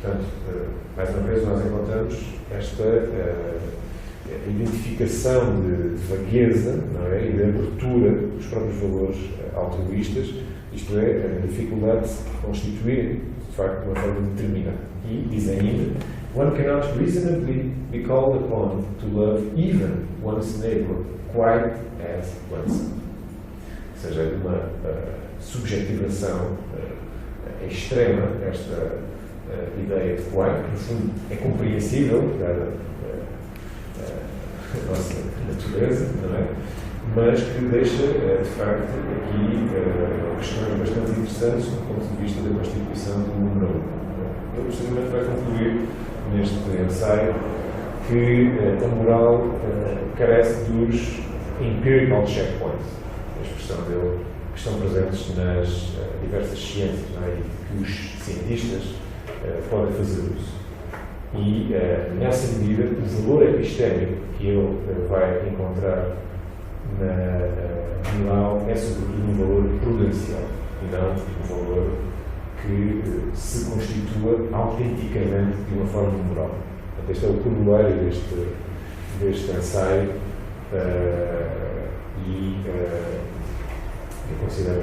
Portanto, mais uma vez nós encontramos esta identificação de vagueza, não é? E de abertura dos próprios valores altruístas, isto é, a dificuldade de se constituir, de facto, de uma forma determinada. E diz ainda: one cannot reasonably be called upon to love even one's neighbor quite as oneself. Ou seja, de uma subjetivação extrema, esta ideia de Quine, que no fundo é compreensível, dada a nossa natureza, não é? mas que deixa, de facto, aqui questões bastante interessantes do ponto de vista da constituição do número 1. Eu precisamente vai concluir neste ensaio que a moral carece dos empirical checkpoints, a expressão dele, que estão presentes nas diversas ciências, e que os cientistas podem fazer uso. E, nessa medida, o valor epistémico que ele vai encontrar na moral é, sobretudo, um valor prudencial, e não um valor que se constitua autenticamente de uma forma moral. Portanto, este é o corolário deste ensaio e eu considero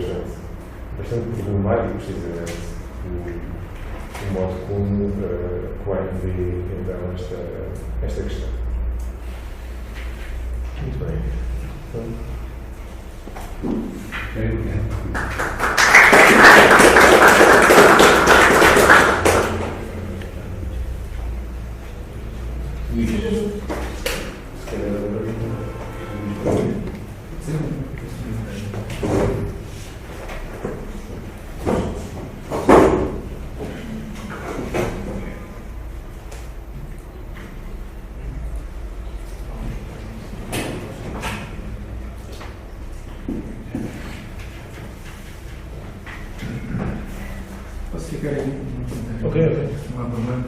bastante problemático, precisamente, o modo como Quine vê então esta questão. Muito bem.
Posso ficar aí?
Ok.
Não há problema.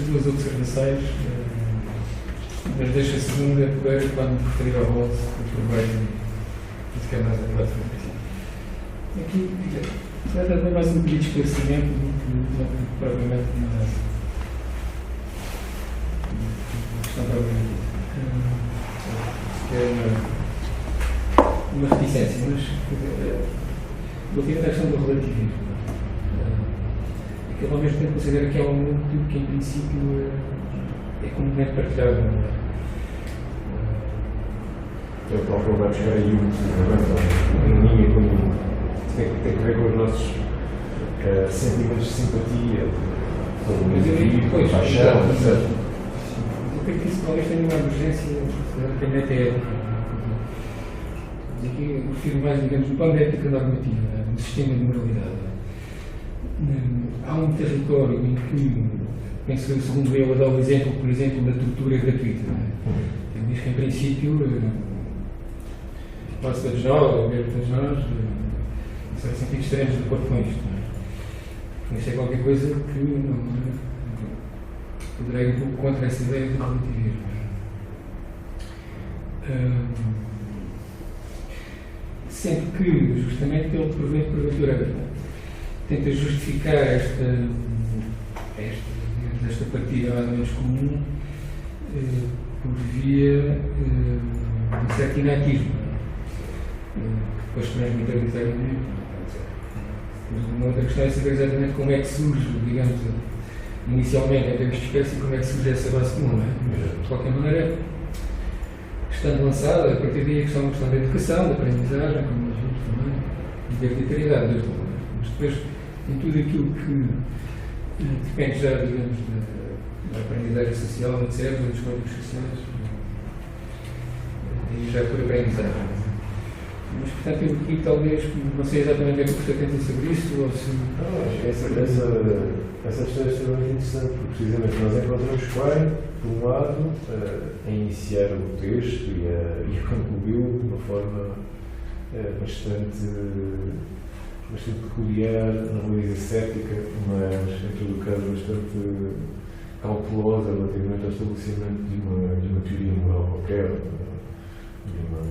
Duas observações, mas deixo a segunda para quando me referir ao rol, aproveito e ficar mais adequado para isso. Aqui, trata mais um pedido de esclarecimento do que propriamente uma questão propriamente dita. É uma reticência, mas relativamente à questão do relativismo. Ele, ao mesmo tempo, considera que é um mundo que, em princípio, é comumente partilhado.
Eu próprio vai buscar aí uma linha comum. Tem que ver com os nossos sentimentos de simpatia, de paixão, etc.
Eu creio que isso talvez tenha uma emergência independente ética. Aqui eu refiro mais, digamos, do plano de ética normativa, do sistema de moralidade. Há um território em que, penso que, segundo ele, dá o exemplo, por exemplo, da tortura gratuita. Ele diz que, em princípio, quase todos nós, ou mesmo todos nós, em certo sentido, estaremos de acordo com isto. Isto é qualquer coisa que poderá ir um pouco contra essa ideia de relativismo. Sendo que, justamente, ele porventura tenta justificar esta partilha mais ou menos comum por via de um certo inatismo, que depois transmite arbitrariamente. Uma outra questão é saber exatamente como é que surge, digamos, inicialmente, em termos de espécie, como é que surge essa base comum, não é? De qualquer maneira, estando lançada, a partir daí é uma questão da educação, da aprendizagem, como nós vimos também, e da arbitrariedade, desde logo. Mas depois, em tudo aquilo que depende já, digamos, da aprendizagem social, etc., dos códigos sociais, e já por aprendizagem. Mas, portanto, eu aqui talvez, não sei exatamente bem o que você pensa sobre isso, ou se...
Essa questão é extremamente interessante, porque precisamente nós encontramos Quine, por um lado, a iniciar o texto e a concluí-lo de uma forma bastante peculiar, não vou dizer cética, mas em todo o caso bastante cautelosa relativamente ao estabelecimento de uma teoria moral qualquer, de uma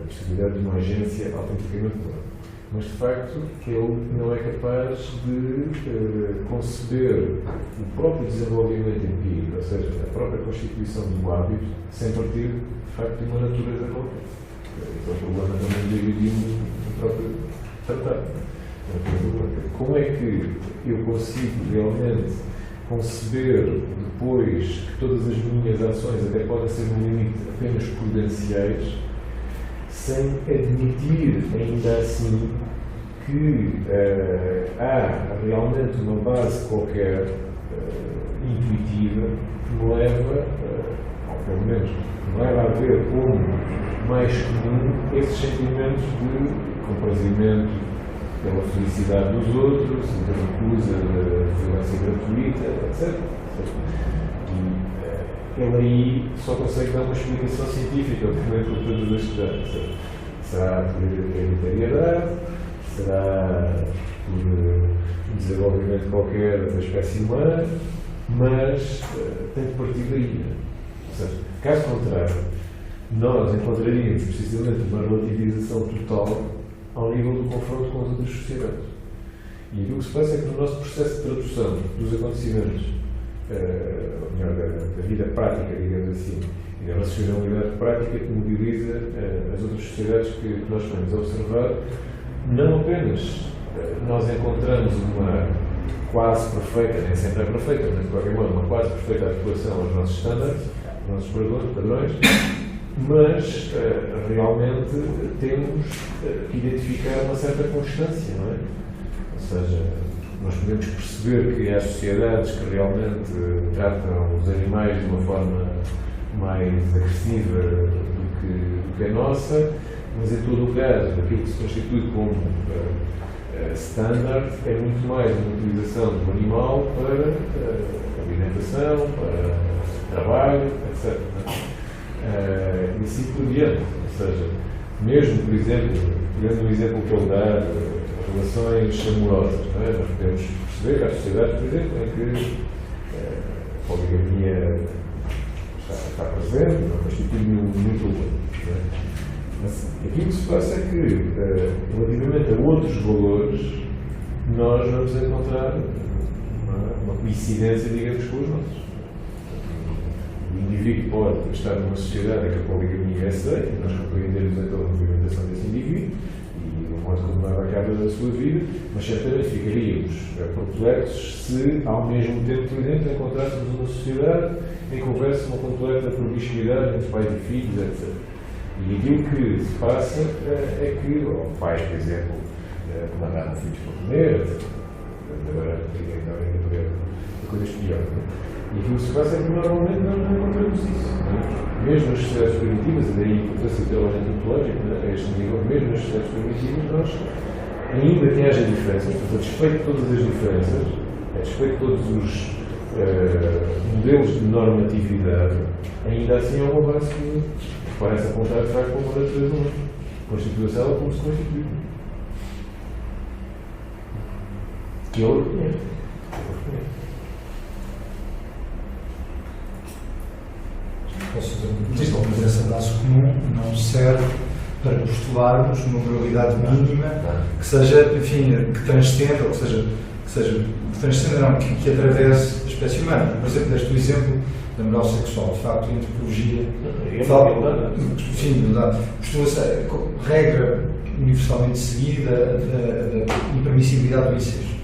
possibilidade de uma agência autenticamente moral. mas de facto ele não é capaz de conceber o próprio desenvolvimento empírico, ou seja, a própria constituição do hábito, sem partir de facto de uma natureza qualquer. Esse é o problema também dividido no próprio tratado. Como é que eu consigo realmente conceber depois que todas as minhas ações até podem ser no limite apenas prudenciais, sem admitir ainda assim que há realmente uma base qualquer intuitiva que me leva, ou pelo menos me leva a ver como mais comum esses sentimentos de comprazimento pela felicidade dos outros, de recusa da violência gratuita, etc. E ele aí só consegue dar uma explicação científica por todas as questões. Será por hereditariedade, será por um desenvolvimento qualquer da espécie humana, mas tem que partir daí. Ou seja, caso contrário, nós encontraríamos precisamente uma relativização total ao nível do confronto com as outras sociedades. E o que se passa é que no nosso processo de tradução dos acontecimentos, ou melhor, da vida prática, digamos assim, e da racionalidade prática que mobiliza as outras sociedades que nós podemos observar, não apenas nós encontramos uma quase perfeita, nem sempre é perfeita, mas de qualquer modo uma quase perfeita adequação aos nossos estándares, aos nossos padrões, mas realmente temos que identificar uma certa constância, não é? Ou seja, nós podemos perceber que há sociedades que realmente tratam os animais de uma forma mais agressiva do que a nossa, mas em todo o caso, aquilo que se constitui como standard é muito mais uma utilização do animal para alimentação, para trabalho, etc. E assim por diante. Ou seja, mesmo, por exemplo, pegando um exemplo que ele dá, relações amorosas, não é? Nós podemos perceber que há sociedades, por exemplo, em que a poligamia está presente, não constitui muito problema. Mas aquilo que se passa é que, relativamente a outros valores, nós vamos encontrar uma coincidência, digamos, com os nossos. O indivíduo pode estar numa sociedade em que a poligamia é aceita, e nós compreendemos então a movimentação desse indivíduo e o modo como leva a cabo da sua vida, mas certamente ficaríamos perplexos se, ao mesmo tempo, por exemplo, encontrássemos uma sociedade em que houvesse uma completa promiscuidade entre pais e filhos, etc. E aquilo que se passa é que, pais, por exemplo, mandaram filhos para comer, etc. Agora, ainda poder coisas piores. E aquilo que se passa é que normalmente nós não encontramos isso. Não é? Mesmo nas sociedades primitivas, e daí a importância do teológico antropológico, a este nível, mesmo nas sociedades primitivas, nós, ainda que haja diferenças, portanto, a despeito de todas as diferenças, a despeito de todos os modelos de normatividade, ainda assim há uma base que parece apontar de facto para uma natureza humana. Constitui-se ela como se constitui. Que ele reconhece.
Mas essa base comum não serve para postularmos uma moralidade mínima que seja, enfim, que transcenda, ou que transcenda, não, que atravesse a espécie humana. Por exemplo, deste o exemplo da moral sexual. De facto, a antropologia costuma ser regra universalmente seguida da impermissibilidade do incesto.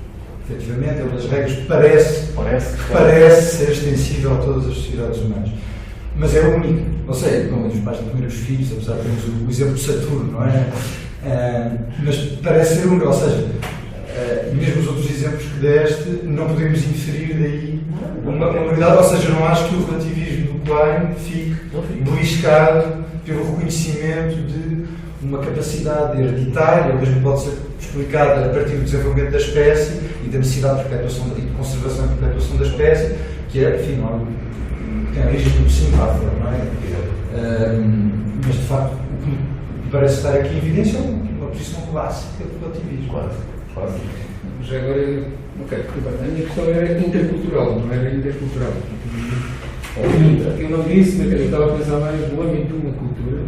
Efetivamente, é uma das regras que parece ser extensível a todas as sociedades humanas. Mas é a única. Não sei, não é dos pais de primeiros filhos, apesar de termos o exemplo de Saturno, não é? Mas parece ser única, ou seja, mesmo os outros exemplos que deste, não podemos inferir daí uma moralidade, ou seja, não acho que o relativismo do Klein fique beliscado pelo reconhecimento de uma capacidade hereditária, ou mesmo pode ser explicada a partir do desenvolvimento da espécie e da necessidade de perpetuação e de conservação e perpetuação da espécie, que é, enfim, tem origem como simpática, não é? Mas, de facto, o que me parece estar aqui em evidência é uma posição clássica do relativismo.
Claro.
Já agora, ok, a minha questão era intercultural, não era intercultural. Eu não disse, mas eu estava a pensar mais no âmbito de uma cultura,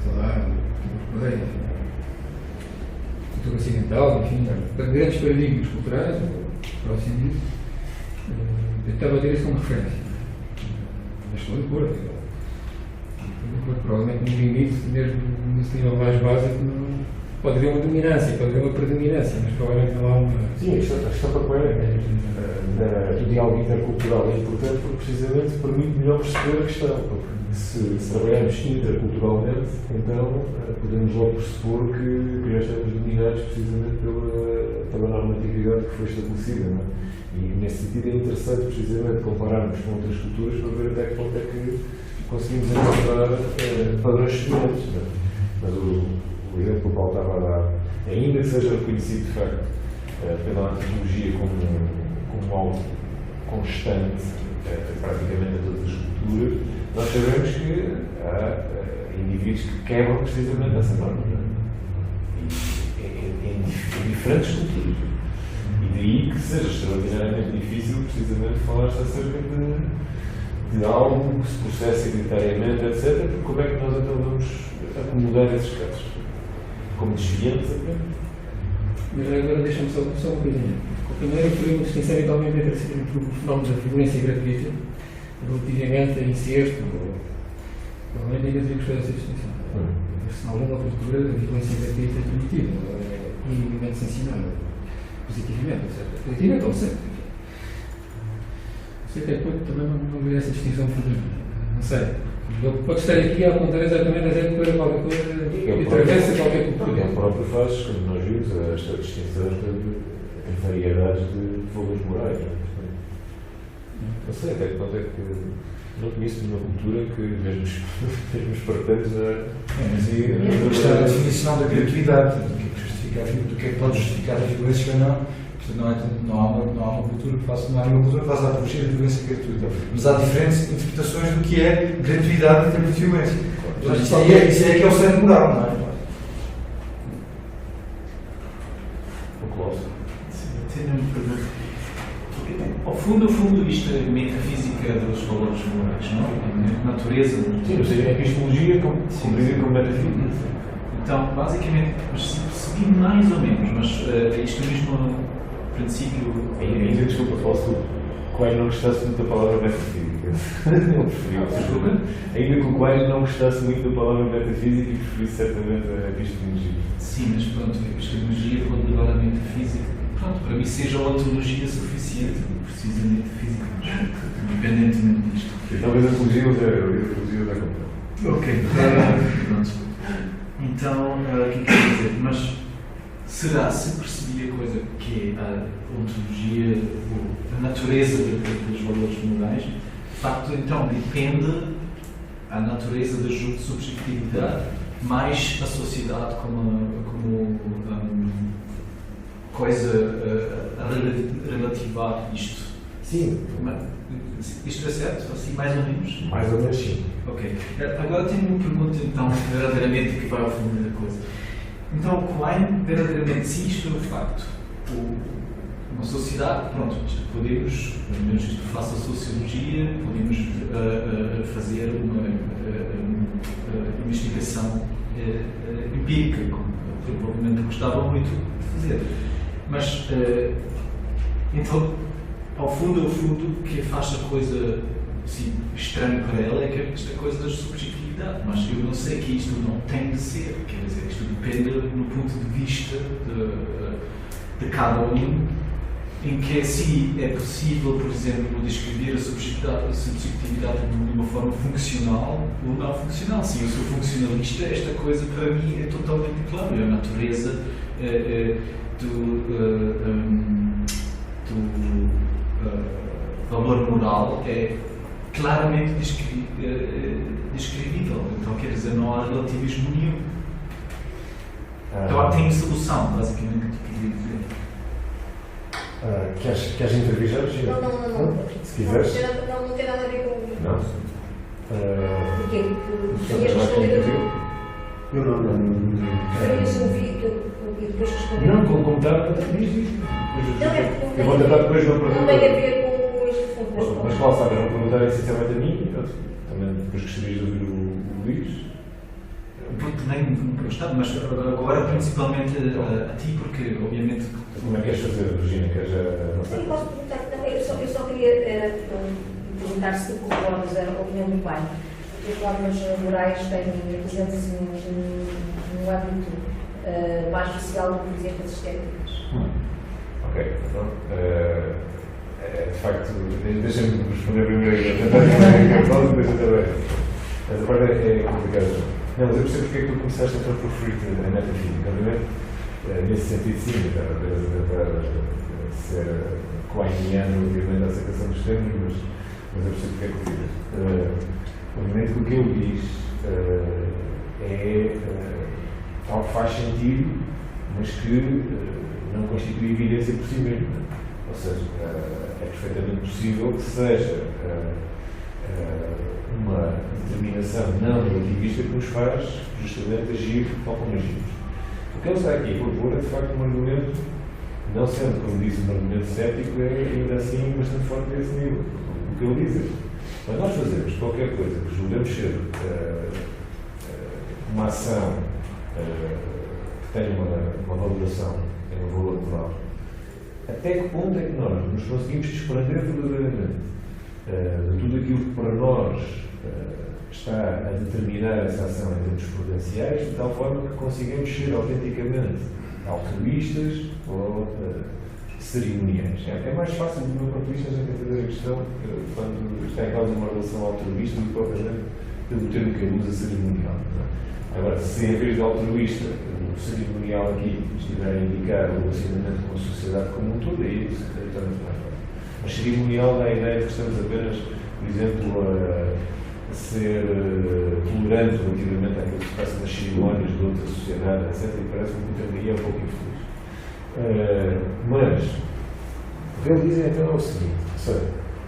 sei lá, cultura ocidental, enfim, grandes paradigmas culturais, próximo disso, tentava ter isso como referência. Mas estou de acordo. Provavelmente no limite, mesmo nesse nível mais básico, pode haver uma dominância, pode haver uma predominância, mas provavelmente não há uma.
Sim, a questão da coerência do diálogo intercultural é importante porque precisamente permite melhor perceber a questão. Porque se trabalharmos interculturalmente, então podemos logo pressupor que já estamos dominados precisamente pela normatividade que foi estabelecida. Não é? E nesse sentido é interessante precisamente compararmos com outras culturas para ver até que ponto é que conseguimos encontrar padrões semelhantes. Não é? Mas o exemplo que o Paulo estava a dar, ainda que seja reconhecido de facto pela antropologia como algo constante, praticamente a todas as culturas, nós sabemos que há indivíduos que quebram precisamente essa norma. Em diferentes culturas. E daí que seja extraordinariamente difícil precisamente falar-se acerca de algo que se processa igualitariamente, etc. Porque como é que nós então vamos acomodar esses casos? Como desviantes apenas?
Mas agora deixa-me só uma coisinha. Primeiro, eu queria uma distinção eventualmente entre o fenómeno da violência gratuita relativamente a incesto, provavelmente ainda devia gostar dessa distinção. Se em alguma cultura a violência gratuita é permitida, é minimamente sancionada, positivamente, etc. Positivamente ou certo. Não sei até quando também não vejo essa distinção fundamental. Não sei. Pode estar aqui a apontar exatamente a gente para qualquer coisa que atravessa qualquer cultura.
Ele próprio faz, como nós vimos, esta distinção em variedades de valores morais. Não sei até que ponto é que não conheço nenhuma cultura que mesmo os espartanos
a questão da definição da gratuidade, do que é que pode justificar a violência ou não. Não há uma cultura que faça, não há nenhuma cultura que faça a apologia da violência gratuita. Mas há diferentes interpretações do que é gratuidade em termos de violência. Isso é que é o centro moral, não é?
O Colosso.
Tenho uma pergunta. Ao fundo, isto é metafísica dos valores morais, não é? A natureza.
Sim, ou seja, a epistemologia compreendida como metafísica.
Então, basicamente, segui mais ou menos, mas isto é mesmo princípio.
Ainda desculpa, posso. Coelho não gostasse muito da palavra metafísica. Não preferia. Ainda que o Coelho não gostasse muito da palavra metafísica e preferisse certamente a epistemologia.
Sim, mas pronto, a epistemologia pode levar à metafísica. Pronto, para mim seja a ontologia suficiente, não precisa de metafísica, mas independentemente disto.
Talvez a antologia da compra.
Ok. Pronto. Então, o que quer dizer? Mas será, se percebi a coisa que é a ontologia, a natureza dos valores morais, de facto, então, depende a natureza da subjetividade mais a sociedade como coisa a relativar isto.
Sim.
Isto é certo? Assim, mais ou menos?
Mais ou menos sim.
Ok. Agora tenho uma pergunta, então, verdadeiramente, que vai ao fundo da coisa. Então, Quine, verdadeiramente, se isto é um facto, uma sociedade, pronto, podemos, pelo menos isto faça sociologia, podemos fazer uma investigação empírica, como provavelmente gostava muito de fazer. Mas, então, ao fundo, o que faz a coisa assim, estranha para ela é que esta coisa da subjetividade, mas eu não sei que isto não tem de ser, quer dizer, isto depende no ponto de vista de cada um, em que assim é possível, por exemplo, descrever a subjetividade de uma forma funcional ou não funcional. Se eu sou funcionalista, esta coisa para mim é totalmente clara, a natureza valor moral é claramente descrevível. Então, quer dizer, não há relativismo nenhum. Então, tem solução, basicamente, que tu queria dizer.
Queres intervir já?
Não.
Se quiseres.
Não tem nada a ver com.
Não?
Porquê?
Portanto,
Tinhas
vai
respondido.
contigo? Eu não.
Querias ouvir e depois responder.
Não, como está, eu vou tentar depois não perguntar.
Não tem a ver com este assunto.
Mas Paulo, sabe, não perguntar essencialmente a mim, também depois gostarias de ouvir o Luís.
Vou também nunca gostado, mas agora principalmente a ti, porque obviamente.
Como é que queres fazer, Regina?
Sim, posso perguntar também. Eu só queria perguntar se tu concordas a opinião do pai. As normas morais têm presentes no âmbito mais social do que, por exemplo, as estéticas.
Ok, então. De facto, deixa-me responder primeiro e tentar depois também. Essa parte é complicada. Não, mas eu percebo porque é que tu começaste a preferir a metafísica. Obviamente, nesse sentido, sim, estava apenas a tentar ser kleiniano relativamente à aceitação dos termos, mas eu percebo porque é que tu dizes. Obviamente, o que eu diz é algo que faz sentido, mas que não constitui evidência por si mesmo. Ou seja, é perfeitamente possível que seja uma determinação não relativista que nos faz justamente agir tal como agimos. O que ele está aqui a propor é de facto um argumento, não sendo, como disse, um argumento cético, é ainda assim bastante forte a esse nível. O que ele diz é, quando nós fazemos qualquer coisa que julgamos ser uma ação que tenha uma valoração, tem um valor moral, até que ponto é que nós nos conseguimos desprender verdadeiramente de tudo aquilo que para nós está a determinar essa ação em termos prudenciais, de tal forma que consigamos ser autenticamente altruístas ou cerimoniais. É mais fácil, do meu ponto de vista, a gente entender a questão quando está em causa uma relação altruísta do que propriamente pelo termo que ele usa, cerimonial. Agora, se em vez de altruísta, o cerimonial aqui estiver a indicar o relacionamento com a sociedade como um todo, aí isso torna-se mais fácil. Mas cerimonial dá a ideia de que estamos apenas, por exemplo, a ser tolerante relativamente àquilo que se passa nas cerimónias de outra sociedade, etc. E parece-me que o termo aí é um pouco infeliz. Mas, o que ele diz então é o seguinte, ou seja,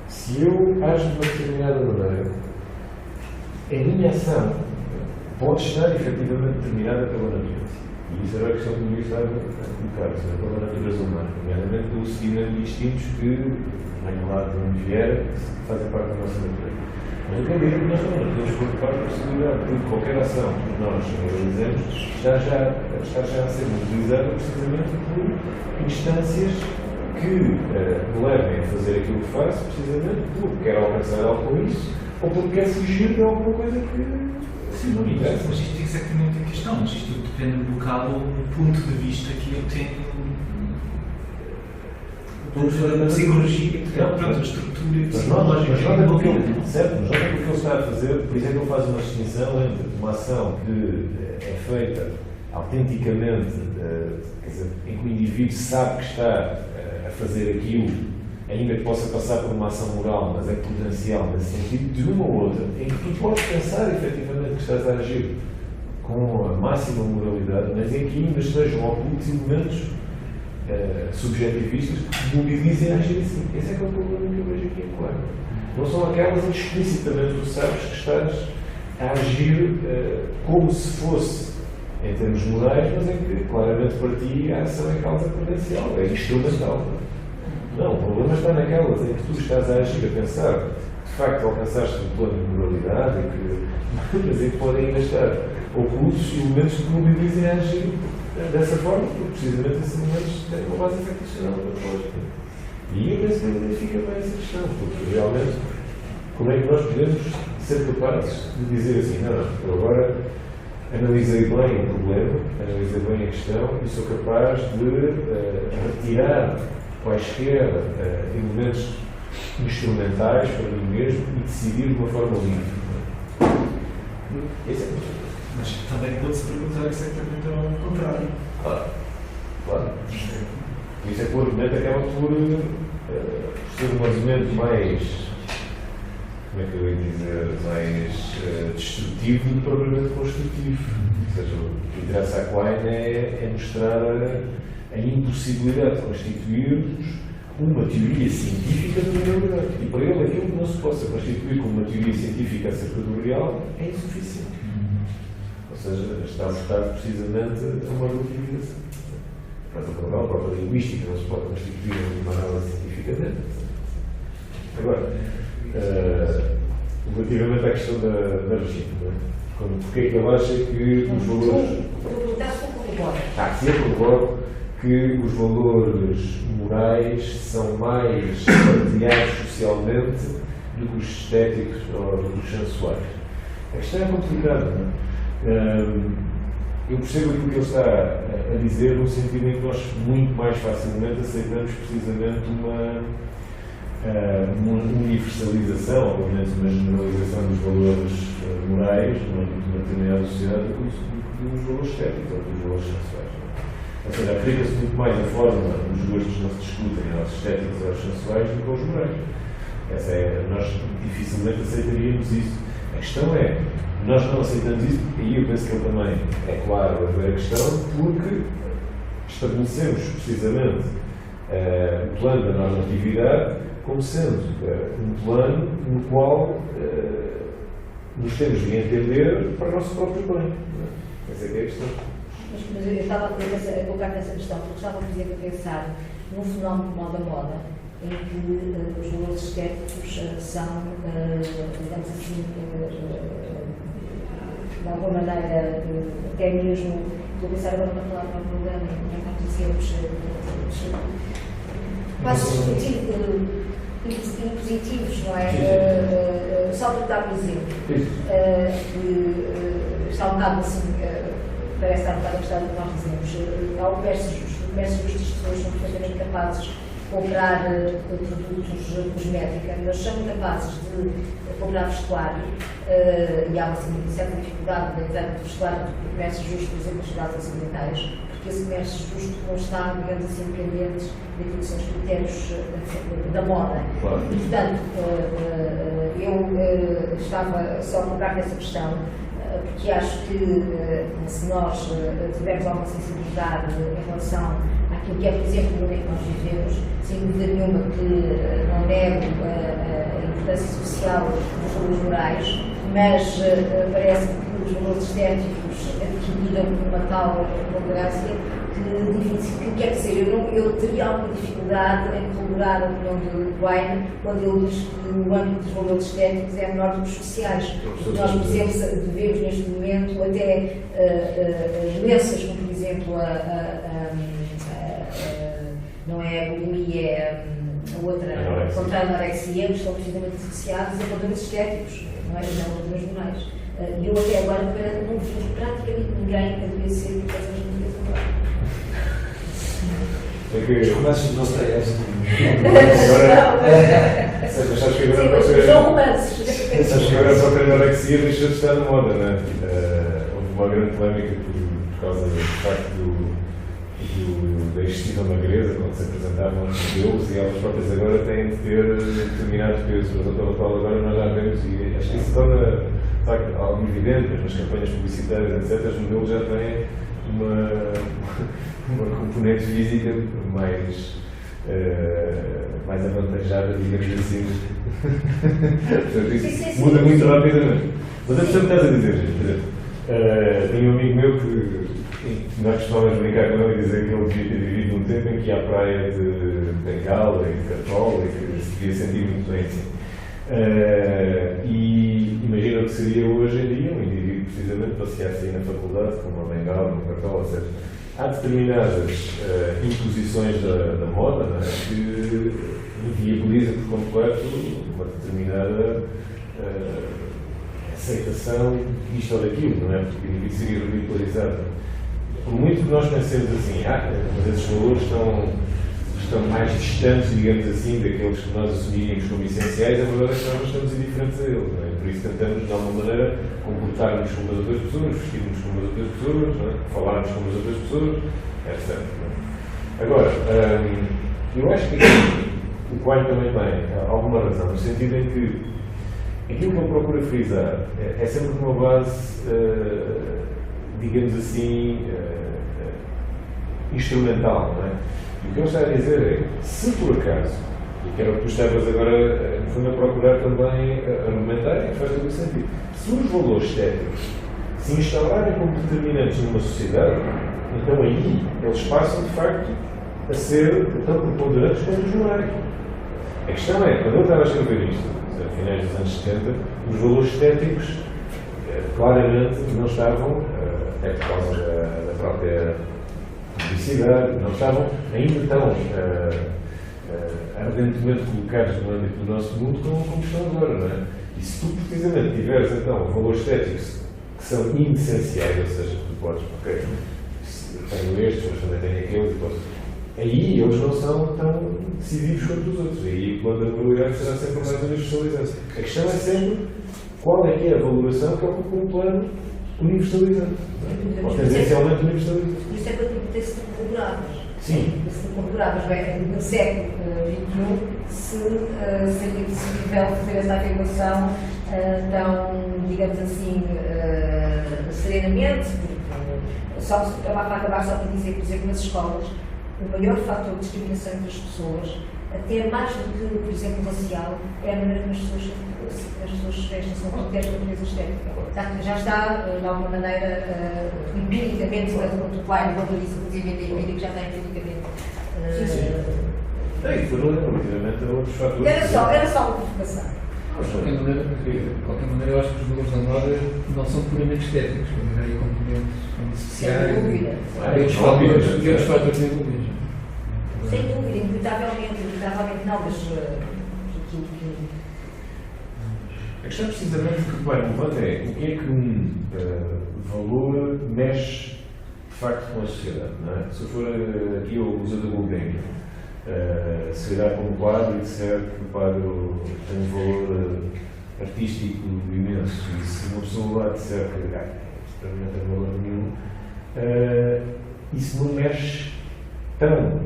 se eu ajo de uma determinada maneira, a minha ação pode estar efetivamente determinada pela natureza. E isso era a questão que o Luís estava a colocar, ou seja, pela natureza humana, nomeadamente pelo seguimento de instintos que, venham lá de onde vier, fazem parte da nossa natureza. Mas o que eu digo é que nós também podemos preocupar com a possibilidade de qualquer ação que nós realizemos está já a ser utilizada precisamente por instâncias que me levem a fazer aquilo que faço, precisamente porque quero alcançar algo com isso, ou porque quero fugir de alguma coisa que.
Sim, mas isto é exatamente a questão, mas isto depende um bocado do ponto de vista que eu tenho da psicologia, a estrutura psicológica.
Certo, mas nota que o que ele está a fazer, por exemplo, ele faz uma distinção entre uma ação que é feita autenticamente, quer dizer, em que o indivíduo sabe que está a fazer aquilo, ainda que possa passar por uma ação moral, mas é potencial nesse sentido, de uma ou outra, em que tu podes pensar efetivamente que estás a agir com a máxima moralidade, mas em que ainda estejam ocultos elementos subjetivistas que mobilizem a agir assim. Esse é que é o problema que eu vejo aqui em claro. Não são aquelas em que explicitamente tu sabes que estás a agir como se fosse em termos morais, mas em que claramente para ti a ação é causa prudencial, é instrumental. Não, o problema está naquelas em que tu estás a agir, a pensar que de facto alcançaste o plano de moralidade, mas em que podem ainda estar ocultos elementos que mobilizem a agir dessa forma, porque precisamente esses elementos têm uma base factual antropológica. E eu penso que ele identifica bem essa questão, porque realmente, como é que nós podemos ser capazes de dizer assim, não, eu agora analisei bem o problema, analisei bem a questão e sou capaz de retirar quaisquer elementos instrumentais para mim mesmo e decidir de uma forma livre. Esse é o
Mas também pode-se perguntar exatamente ao contrário.
Claro. Por isso é que o argumento acaba por ser um argumento mais, como é que eu ia dizer, mais destrutivo do que propriamente construtivo. Ou seja, o que interessa a Quine é mostrar a impossibilidade de constituirmos uma teoria científica da moralidade. E para ele, aquilo que não se possa constituir como uma teoria científica acerca do real é insuficiente. Ou seja, está votado precisamente a uma relativização. A própria linguística não se pode constituir uma análise cientificamente. Agora, relativamente à questão da regime,
Porque é que ele acha que os valores... Se eu corroboro que os valores morais são mais partilhados socialmente do que os estéticos ou do que os sensuais. A questão é complicada, não é? Eu percebo aquilo que ele está a dizer no sentido em que nós muito mais facilmente aceitamos precisamente uma universalização, ou pelo menos uma generalização dos valores morais numa determinada sociedade do que dos valores estéticos ou dos valores sensuais. Ou seja, aplica-se muito mais a forma dos gostos não se discutem aos estéticos ou aos sensuais do que aos morais. Nós dificilmente aceitaríamos isso. A questão é, nós não aceitamos isso, e eu penso que ele também é claro a ver a questão, porque estabelecemos precisamente o plano da normatividade como sendo um plano no qual nos temos de entender para o nosso próprio bem. Essa é que é a questão.
Mas eu estava a colocar nessa questão, porque estava, por exemplo, a pensar num fenómeno como o da moda, em que os valores estéticos são, digamos assim, de alguma maneira, até mesmo, estou a pensar agora na palavra problema, não dizemos, quase impositivos, não é? Só para dar um exemplo, está um bocado assim, parece estar um bocado a gostar do que nós dizemos. Há o comércio justo. O comércio justo, as pessoas são perfeitamente capazes de comprar produtos cosméticos, mas são capazes de comprar vestuário, e há uma certa dificuldade na entrada de vestuário do comércio justo, por exemplo, nas cidades ocidentais, porque esse comércio justo não está, digamos assim, dependente daquilo que são os critérios da moda.
Claro.
E, portanto, eu estava só a colocar nessa questão, porque acho que se nós tivermos alguma sensibilidade em relação àquilo que é, por exemplo, o mundo em que nós vivemos, sem dúvida nenhuma que não nego a importância social dos valores morais, mas parece que os valores estéticos adquiriram uma tal preponderância que quer dizer, eu teria alguma dificuldade em corroborar a opinião de Wayne quando ele diz que o âmbito dos valores estéticos é menor do que os sociais. Nós, por exemplo, devemos neste momento até doenças como, por exemplo, não é a bulimia, é a outra, contra a anorexia, que estão precisamente associados a valores estéticos, não é? Não a valores morais. E eu até agora não vi praticamente ninguém adoecer por causa das medidas morais.
Os romances não têm essa.
Sabes que agora a própria anorexia deixou de estar na moda, não é? Houve uma grande polémica por causa do facto da excessiva magreza, quando se apresentavam os modelos, e elas próprias agora têm de ter determinado peso, mas pelo qual agora nós já vemos, e acho que isso se torna algo evidente, mas nas campanhas publicitárias, etc., os modelos já têm uma componente física mais avantajada, digamos assim. Portanto, isso muda muito rapidamente. Mas eu percebo o que estás a dizer, gente. Tenho um amigo meu que nós costumamos brincar com ele e dizer que ele devia ter vivido num tempo em que ia à praia de Bengala e de Cartola e que se devia sentir muito bem assim. E imagina o que seria hoje em dia um indivíduo precisamente passear-se aí na faculdade com uma bengala, um cartão, etc. Há determinadas imposições da moda, não é, que inviabiliza por completo uma determinada aceitação disto ou daquilo, não é? Porque o indivíduo seria ridicularizado. Por muito que nós pensemos assim, mas esses valores estão mais distantes, digamos assim, daqueles que nós assumiríamos como essenciais, a verdade é que nós estamos indiferentes a eles, não é? Por isso tentamos, de alguma maneira, comportar-nos como as outras pessoas, vestir-nos como as outras pessoas, não é? Falarmos como as outras pessoas, etc. Agora, eu acho que o Quine também tem alguma razão, no sentido em que aquilo que ele procura frisar é sempre uma base, digamos assim, instrumental, não é? E o que ele está a dizer é, se por acaso, e que era o que tu estavas agora, no fundo, a procurar também argumentar, e que faz todo o sentido, se os valores estéticos se instaurarem como determinantes numa sociedade, então aí eles passam, de facto, a ser tão preponderantes quanto os morais. A questão é, quando ele estava a escrever isto, a finais dos anos 70, os valores estéticos claramente não estavam, até por causa da própria publicidade, não estavam ainda tão ardentemente colocados no âmbito do nosso mundo como estão agora, não é? E se tu precisamente tiveres então valores estéticos que são inessenciais, ou seja, tu podes, ok, tenho estes, mas também tenho aqueles, e posso. Aí eles não são tão decisivos quanto os outros. Aí quando a moralidade será sempre mais universalizante. A questão é sempre qual é que é a valoração que ocupa um plano universalizante. Ou tendencialmente universalizante.
Por isso é que eu perguntei se concordáveis.
Sim.
Se concordáveis, bem, no século XXI, se é possível fazer essa afirmação tão, digamos assim, serenamente, porque só para acabar só para dizer, por exemplo, nas escolas, o maior fator de discriminação entre as pessoas, até mais do que, por exemplo, racial, é a maneira como as pessoas se vestem, são qualquer natureza estética. Já está, de alguma maneira, empiricamente, quanto o pai, quando disse, inclusive, empírico, já está empiricamente.
Tem, relativamente a outros fatores.
Era só uma provocação.
De qualquer maneira, eu acho que os valores da moda não são puramente estéticos, mas aí componentes sociais e outros fatores envolvidos.
Sem dúvida, inevitavelmente não, mas
A questão precisamente que o pai levanta é o que é que um valor mexe de facto com a sociedade, não é? Se eu for aqui ao Museu da Gulbenkian, se olhar para um quadro e disser que o quadro tem um valor artístico imenso, e se uma pessoa lá disser que isto não tem valor nenhum, isso não mexe tão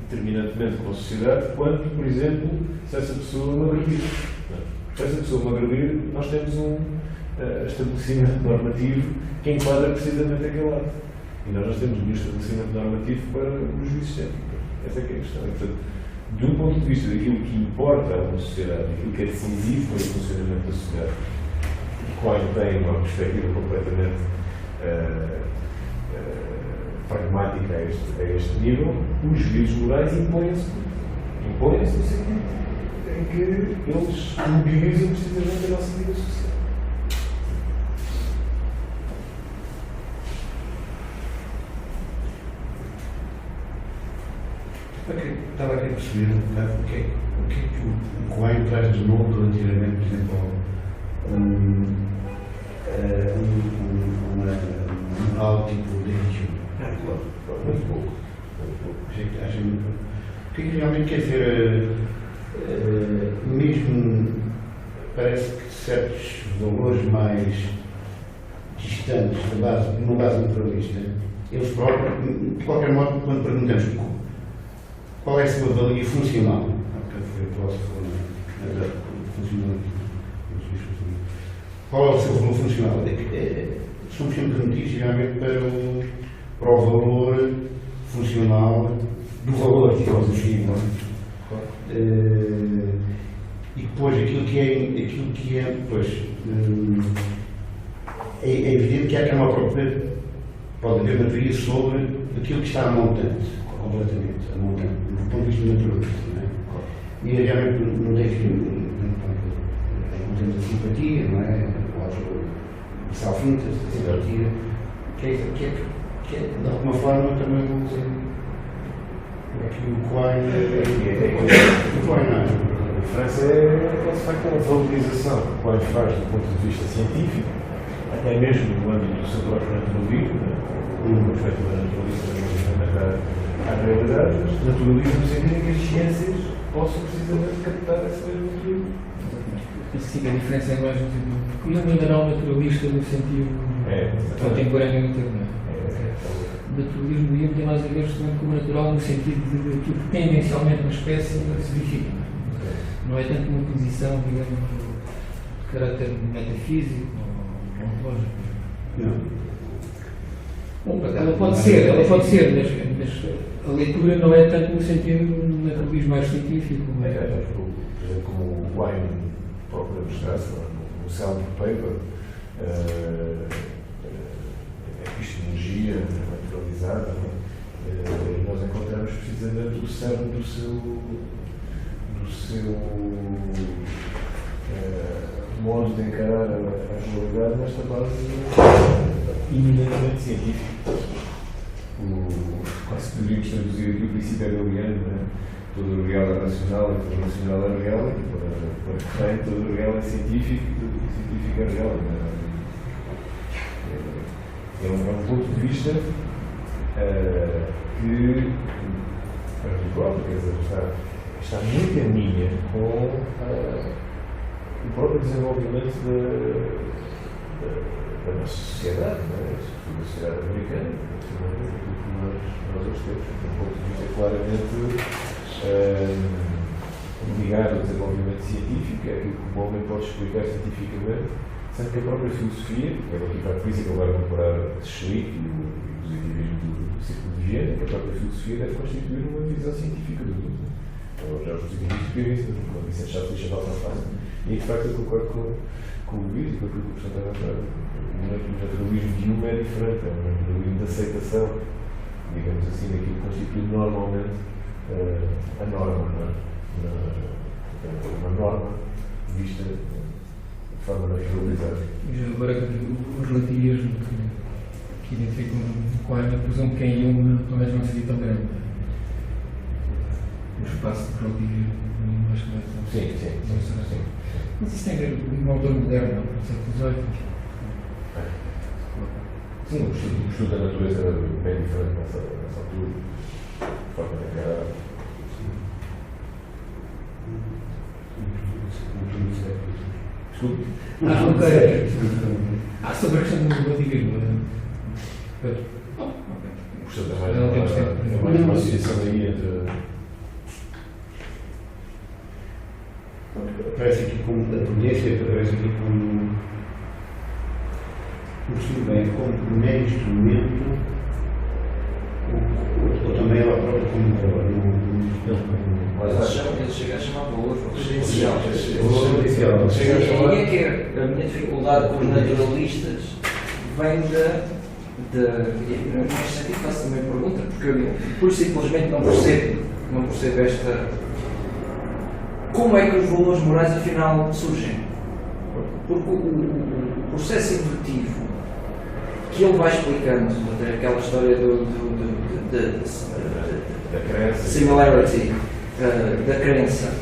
determinantemente com a sociedade quanto, por exemplo, se essa pessoa me agredir. Se essa pessoa me agredir, nós temos um estabelecimento normativo que enquadra precisamente aquele ato. E nós temos um estabelecimento normativo para o juízo estético. Essa é que é a questão. E, portanto, de um ponto de vista daquilo que importa a uma sociedade, aquilo que é decisivo para o funcionamento da sociedade, e qual tem uma perspectiva completamente pragmática a este nível, os juízos morais impõem-se no sentido em que eles mobilizam precisamente a nossa vida social.
Estava a querer perceber um bocado o que é que o Coelho traz de novo relativamente, por exemplo, um moral tipo de religião.
Muito pouco.
O que é que realmente quer dizer? Mesmo parece que certos valores mais distantes de uma base naturalista, eles próprios, de qualquer modo, quando perguntamos qual é a sua valia funcional, foi o filósofo qual é o seu valor funcional? Somos sempre remetidos realmente para o valor funcional do valor, digamos assim, não é? E depois aquilo que é depois, é evidente que há uma própria, pode haver uma teoria sobre aquilo que está a montante, completamente, a montante, do ponto de vista naturalista, não é? E realmente não temos a simpatia, não é? O self-interest, a simpatia, que é de alguma forma também vamos dizer. Aqui o Coelho
A diferença é de facto a valorização que o Coelho faz do ponto de vista científico, até mesmo no âmbito do seu próprio naturalismo, uma perspectiva naturalista relativamente à realidade, mas naturalismo no sentido em que as ciências possam precisamente captar essa mesma natureza.
Isso sim, a diferença é mais no sentido. Porque ele ainda não é naturalista no sentido contemporâneo do termo. O naturalismo do tem mais a ver com o natural no sentido de que tendencialmente uma espécie se verifica. Não é tanto uma posição, digamos, de caráter metafísico ou ontológico.
Não.
Bom, ela pode ser, mas a leitura não é tanto no sentido do naturalismo mais científico.
Por exemplo, como o Wine procura mostrar-se no célebre paper, epistemologia naturalizada, nós encontramos precisamente o cerne do seu
modo de encarar a realidade nesta base eminentemente científica. Quase poderíamos traduzir aqui o princípio hegeliano, né? Todo o real é racional e todo o racional é real, e para quem todo o real é científico e todo o científico é real. É um ponto de vista que, para mim próprio, quer dizer, está muito em linha com o próprio desenvolvimento da nossa sociedade, sobretudo da sociedade americana, que nós hoje temos, um ponto de vista claramente ligado ao desenvolvimento científico, é aquilo que o homem pode explicar cientificamente, sendo que a própria filosofia, que é aqui para a polícia que eu agora vou comparar Schlick e o positivismo do Círculo de Viena, que a própria filosofia deve constituir uma visão científica do mundo. Já os positivistas experiências, como Vicente Chaves e Chandal fazem. E de facto eu concordo com o Luís e com aquilo que o professor estava a falar. O naturalismo de Hume é diferente, é um naturalismo de aceitação, digamos assim, daquilo que constitui normalmente a norma, não é? Uma norma vista de forma naturalizada.
Agora, o relativismo que identificam com a presumo que em Hume talvez não seja tão grande. O espaço de relativismo, acho que não é tão.
Sim.
Mas isso tem a ver com um autor moderno, não? Do século XVIII.
Sim, o estudo da natureza era bem diferente nessa altura. De forma de encarar. Desculpe.
Ok. Sobre a questão do relativismo.
O professor tem mais uma associação aí entre.
Aparece aqui como a tendência, aparece aqui como como mero instrumento, ou também ela própria
Eles chegam a chamar valor residencial.
residencial.
Que a minha dificuldade com os naturalistas vem neste sentido faço também a pergunta, porque eu por simplesmente não percebo esta. Como é que os valores morais afinal surgem? Porque o processo indutivo que ele vai explicando, aquela história
Da crença.
similarity, da crença,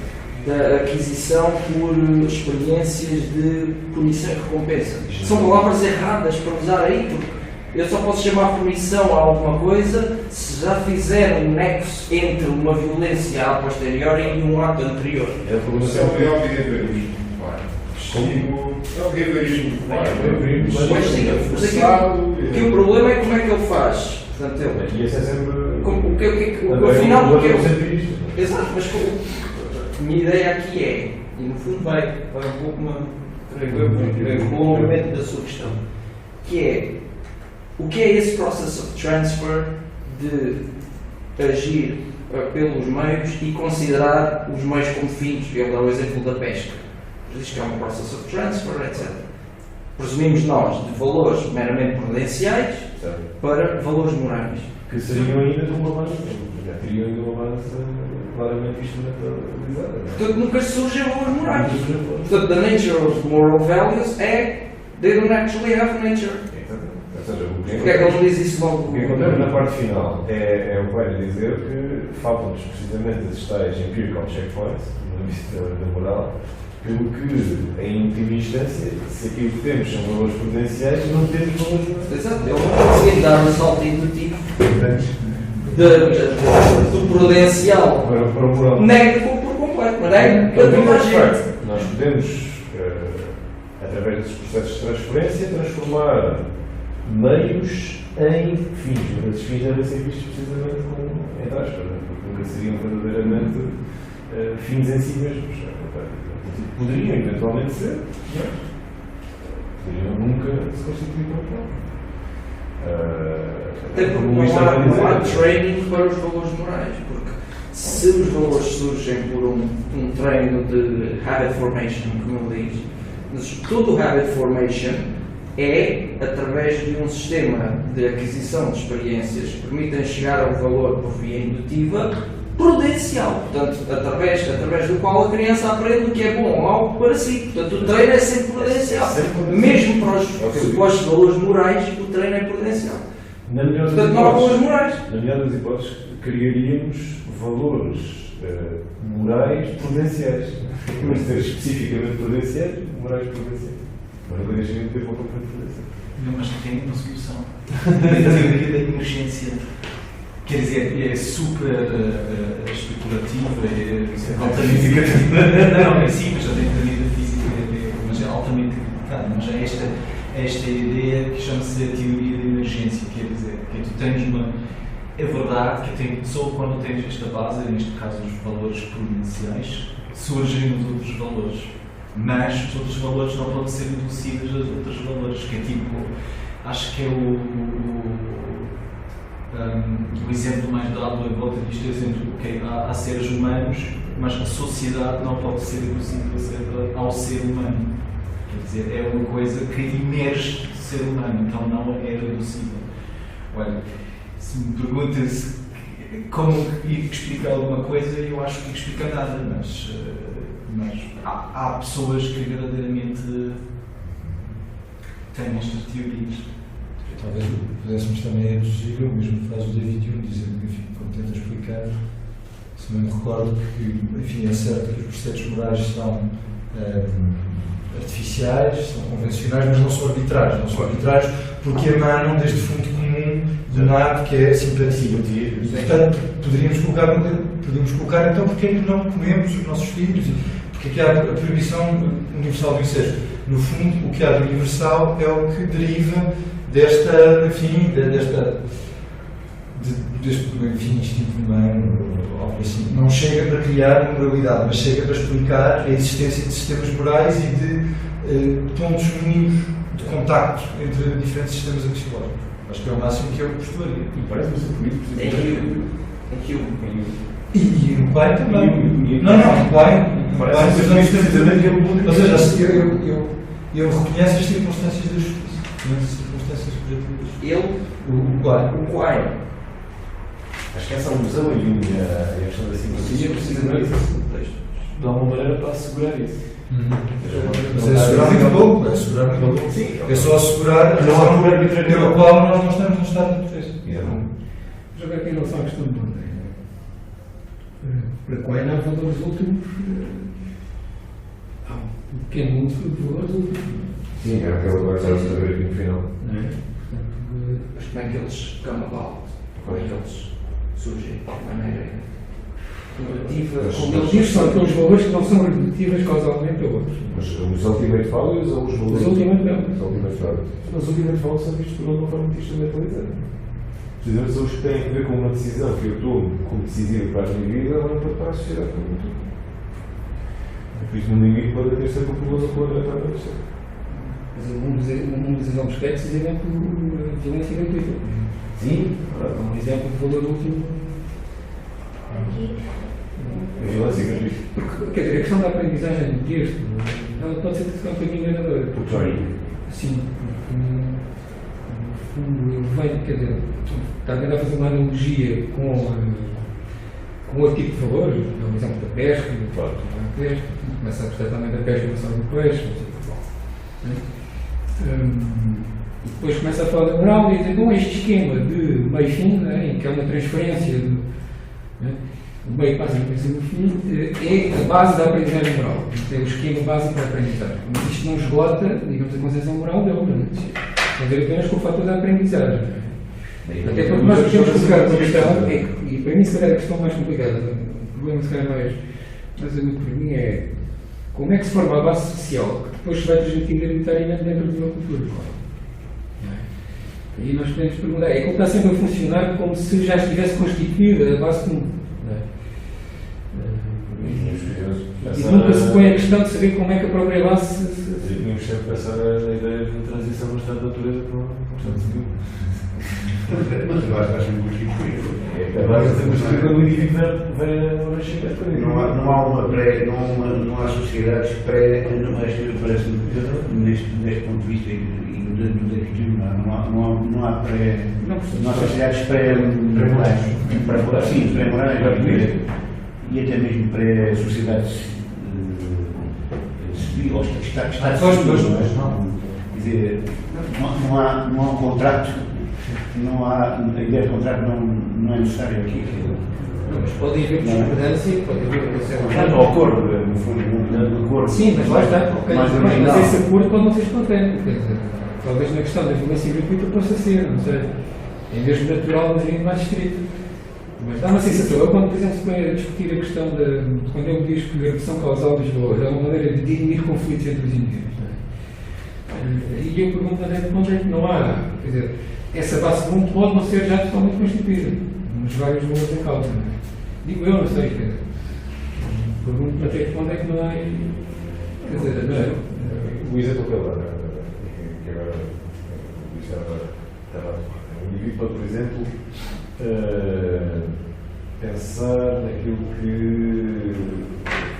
da aquisição por experiências de punição e recompensa. São palavras erradas para usar aí, porque eu só posso chamar punição a alguma coisa se já fizer um nexo entre uma violência a posteriori e um ato anterior.
É a
Isso é o behaviorismo. É o behaviorismo.
Mas sim, que o problema é como é que ele faz. Portanto, ele,
E esse é sempre.
afinal, o que eu.
sempre isto.
Exato, mas a minha ideia aqui é, e no fundo vai um pouco o prolongamento da sua questão, que é o que é esse process of transfer de agir pelos meios e considerar os meios como fins. Ele dá o exemplo da pesca. Diz que é um process of transfer, etc. Presumimos nós de valores meramente prudenciais para valores morais.
Que seriam ainda de uma base, já teriam ainda uma base claramente instrumentalizada.
Portanto, nunca surgem valores morais. Portanto, the nature of moral values é they don't actually have nature.
Ou seja,
Porquê é que ele não diz isso logo?
O que encontramos na parte final é o que vai dizer que faltam-nos precisamente esses tais empirical checkpoints, na vista da moral, pelo que, em última instância, se aquilo que temos são valores prudenciais, não temos valores morais.
Exato, ele não conseguia dar um salto indutivo do prudencial.
Para o moral.
Nega por completo, mas nega que ele imagina.
Nós podemos, através desses processos de transferência, transformar meios em fins, mas esses fins devem ser vistos precisamente como, entre aspas, porque nunca seriam verdadeiramente fins em si mesmos. Poderiam eventualmente ser, mas poderiam nunca se constituir como tal.
Até porque não há training para os valores morais, porque se os valores surgem por um treino de habit formation, como ele diz, mas todo o habit formation é através de um sistema de aquisição de experiências que permitem chegar ao valor por via indutiva,
prudencial, portanto, através do qual a criança aprende o que é bom ou mau para si. Portanto, o treino é sempre prudencial. Mesmo para os supostos valores morais, o treino é prudencial. Portanto, não há valores morais.
Na melhor das hipóteses, criaríamos valores morais prudenciais. Mas ser especificamente prudenciais, morais prudenciais. Mas não deixem de ter uma componente prudencial.
Não, mas tem uma solução. A teoria da emergência, quer dizer, é super especulativa, é altamente. Não, é simples, já tem teoria física, mas é altamente criticada. Mas é esta ideia que chama-se a teoria da emergência, quer dizer, que tu tens uma. É verdade que só quando tens esta base, neste caso os valores prudenciais, surgem os outros valores. Mas os outros valores não podem ser reduzidos aos outros valores, que é tipo, acho que é o exemplo mais dado à volta disto, é exemplo, okay, há seres humanos, mas a sociedade não pode ser reduzida ao ser humano. Quer dizer, é uma coisa que emerge do ser humano, então não é reduzível. Olha, se me perguntas como explicar alguma coisa, eu acho que explica nada, mas há pessoas que verdadeiramente têm estas teorias.
Talvez pudéssemos também reduzir o mesmo que faz o David Hume, dizendo que, enfim, como tenta explicar, se me recordo que, enfim, é certo que os preceitos morais são artificiais, são convencionais, mas não são arbitrários. Não são arbitrários porque emanam deste fundo comum do nato, que é a simpatia. E, portanto, poderíamos colocar então porque é que não comemos os nossos filhos, porque é que há a proibição universal do incesto. No fundo, o que há de universal é o que deriva deste instinto humano, algo assim. Não chega para criar moralidade, mas chega para explicar a existência de sistemas morais e de pontos mínimos de contacto entre diferentes sistemas axiológicos. Acho que é o máximo que eu postularia.
Parece-me ser por isso.
E o pai também. Não, o pai. Ou seja, eu reconheço as circunstâncias da justiça, não as circunstâncias objetivas. O pai.
Acho que essa alusão e a questão da simpatia é precisamente de alguma maneira para assegurar isso.
Mas é assegurar muito pouco, é só assegurar a razão pela qual nós não estamos no estado de proteção.
Mas agora, em relação à questão do ordem, para qual não valores últimos, há um pequeno uso de valores últimos.
Sim, é aquela coisa que está a ver aqui no final.
Mas como é que eles camalam? Como é que eles surgem de maneira relativa?
Como ele diz, são aqueles valores que não são relativos causalmente a outros.
Mas os ultimate values ou os valores?
Os ultimate values.
Os ultimate values. Mas os ultimate values são vistos por uma forma instrumentalizada. Precisamente são os que têm a ver com uma decisão que eu tomo como decisiva para a minha vida ou para a sociedade como todo. Por isso, no limite, pode ter sempre um problema com a outra.
Mas um dos exemplos que é precisamente a violência gratuita.
Sim,
É um exemplo de valor último.
a violência gratuita.
Porque, quer dizer, a questão da aprendizagem do texto, ela pode ser um bocadinho enganadora. Sim, porque no fundo ele vem, quer dizer, está a fazer uma analogia com outro tipo de valores, é um exemplo da pesca, da pesca, começa a gostar também da pesca e não do peixe, e depois começa a falar da moral e dizer, bom, este esquema de meio-fim, em que é uma transferência do meio passa a princípio do fim, é a base da aprendizagem moral. É o esquema básico da aprendizagem. Mas isto não esgota, digamos, a concepção moral dele. Tem a ver apenas com o fator da aprendizagem. Até porque nós podemos colocar uma questão, e para mim, se calhar, a questão mais complicada, o problema, se calhar, mais agudo para mim é como é que se forma a base social que depois se vai transmitir hereditariamente dentro de uma cultura. E nós podemos perguntar, é como está sempre a funcionar como se já estivesse constituída a base comum. E nunca se põe a questão de saber como é que a própria base se...
Tínhamos sempre pensar na ideia de transição do estado de natureza para um estado civil.
Mas eu acho que constituir
Agora estamos a ver quando o indivíduo vem ao nascimento.
Não há sociedades parece-me, neste ponto de vista e do direito, não há sociedades pré-morais. Sim, pré-morais e até mesmo pré-sociedades civil, ou Estado civil, quer dizer, não há um contrato, a ideia de contrato não é necessária aqui.
Mas pode haver discordância, pode haver
Não, o acordo, no fundo, um acordo.
Sim, mas lá está. Ok,
Mais
mas
original.
esse acordo pode não ser espontâneo. Quer dizer, talvez na questão da violência gratuita possa ser, não sei. Em vez de natural, mas ainda mais estrito. Mas dá uma sensação. Eu, quando, por exemplo, se põe a discutir a questão de. Quando ele diz que a redução causal dos valores é uma maneira de diminuir conflitos entre os indivíduos. Não é? E eu pergunto onde é que não há. Quer dizer, essa base comum pode não ser já totalmente constituída. Nos vários valores em causa. Não é? Digo eu, não sei. Quer dizer, pergunto até que ponto é que não há. Quer dizer, não é?
O exemplo que agora estava o indivíduo pode, por exemplo, pensar naquilo que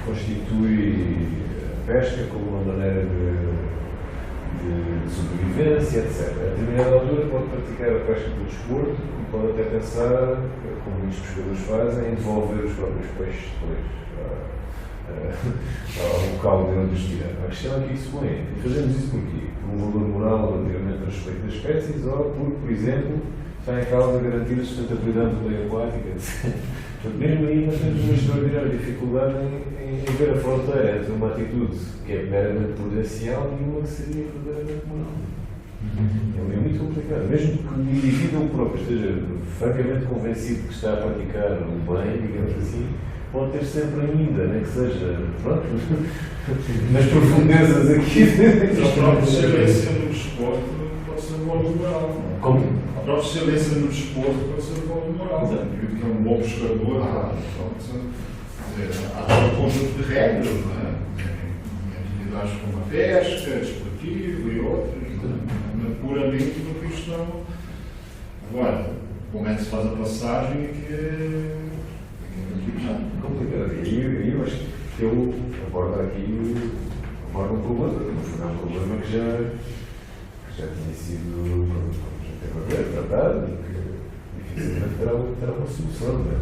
constitui a pesca como uma maneira de sobrevivência, etc. A determinada altura pode praticar a pesca pelo desporto e pode até pensar, como muitos pescadores fazem, em devolver os próprios peixes depois ao local de onde os tiraram. A questão é que isso põe. Fazemos isso porquê? Por um valor moral relativamente ao respeito das espécies ou por exemplo, está em causa garantir a sustentabilidade do meio aquático, etc. Portanto, mesmo aí nós temos uma extraordinária dificuldade em ver a fronteira entre uma atitude que é meramente prudencial e uma que seria verdadeiramente moral. É muito complicado. Mesmo que o indivíduo próprio esteja francamente convencido que está a praticar o bem, digamos assim, pode ter sempre ainda, nem que seja, pronto, nas profundezas aqui.
A própria excelência no desporto pode ser um valor moral.
Como?
A própria excelência no desporto pode ser um valor moral. O indivíduo que é um bom pescador, há um conjunto de regras, não é? Atividades como a pesca, desportivo e outras, não é puramente uma questão. Agora, como é que se faz a passagem é que é
complicado. E aí eu acho que eu abordo aqui um problema, no fundo é um problema que já tinha sido tratado e que dificilmente terá uma solução. Não é?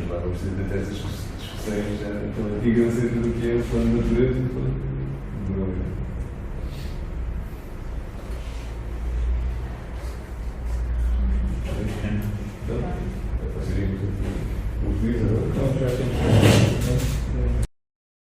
Nós vamos ter até essas discussões tão antigas acerca do que é o plano de natureza e o plano de moralidade. Então, seria muito utilizável.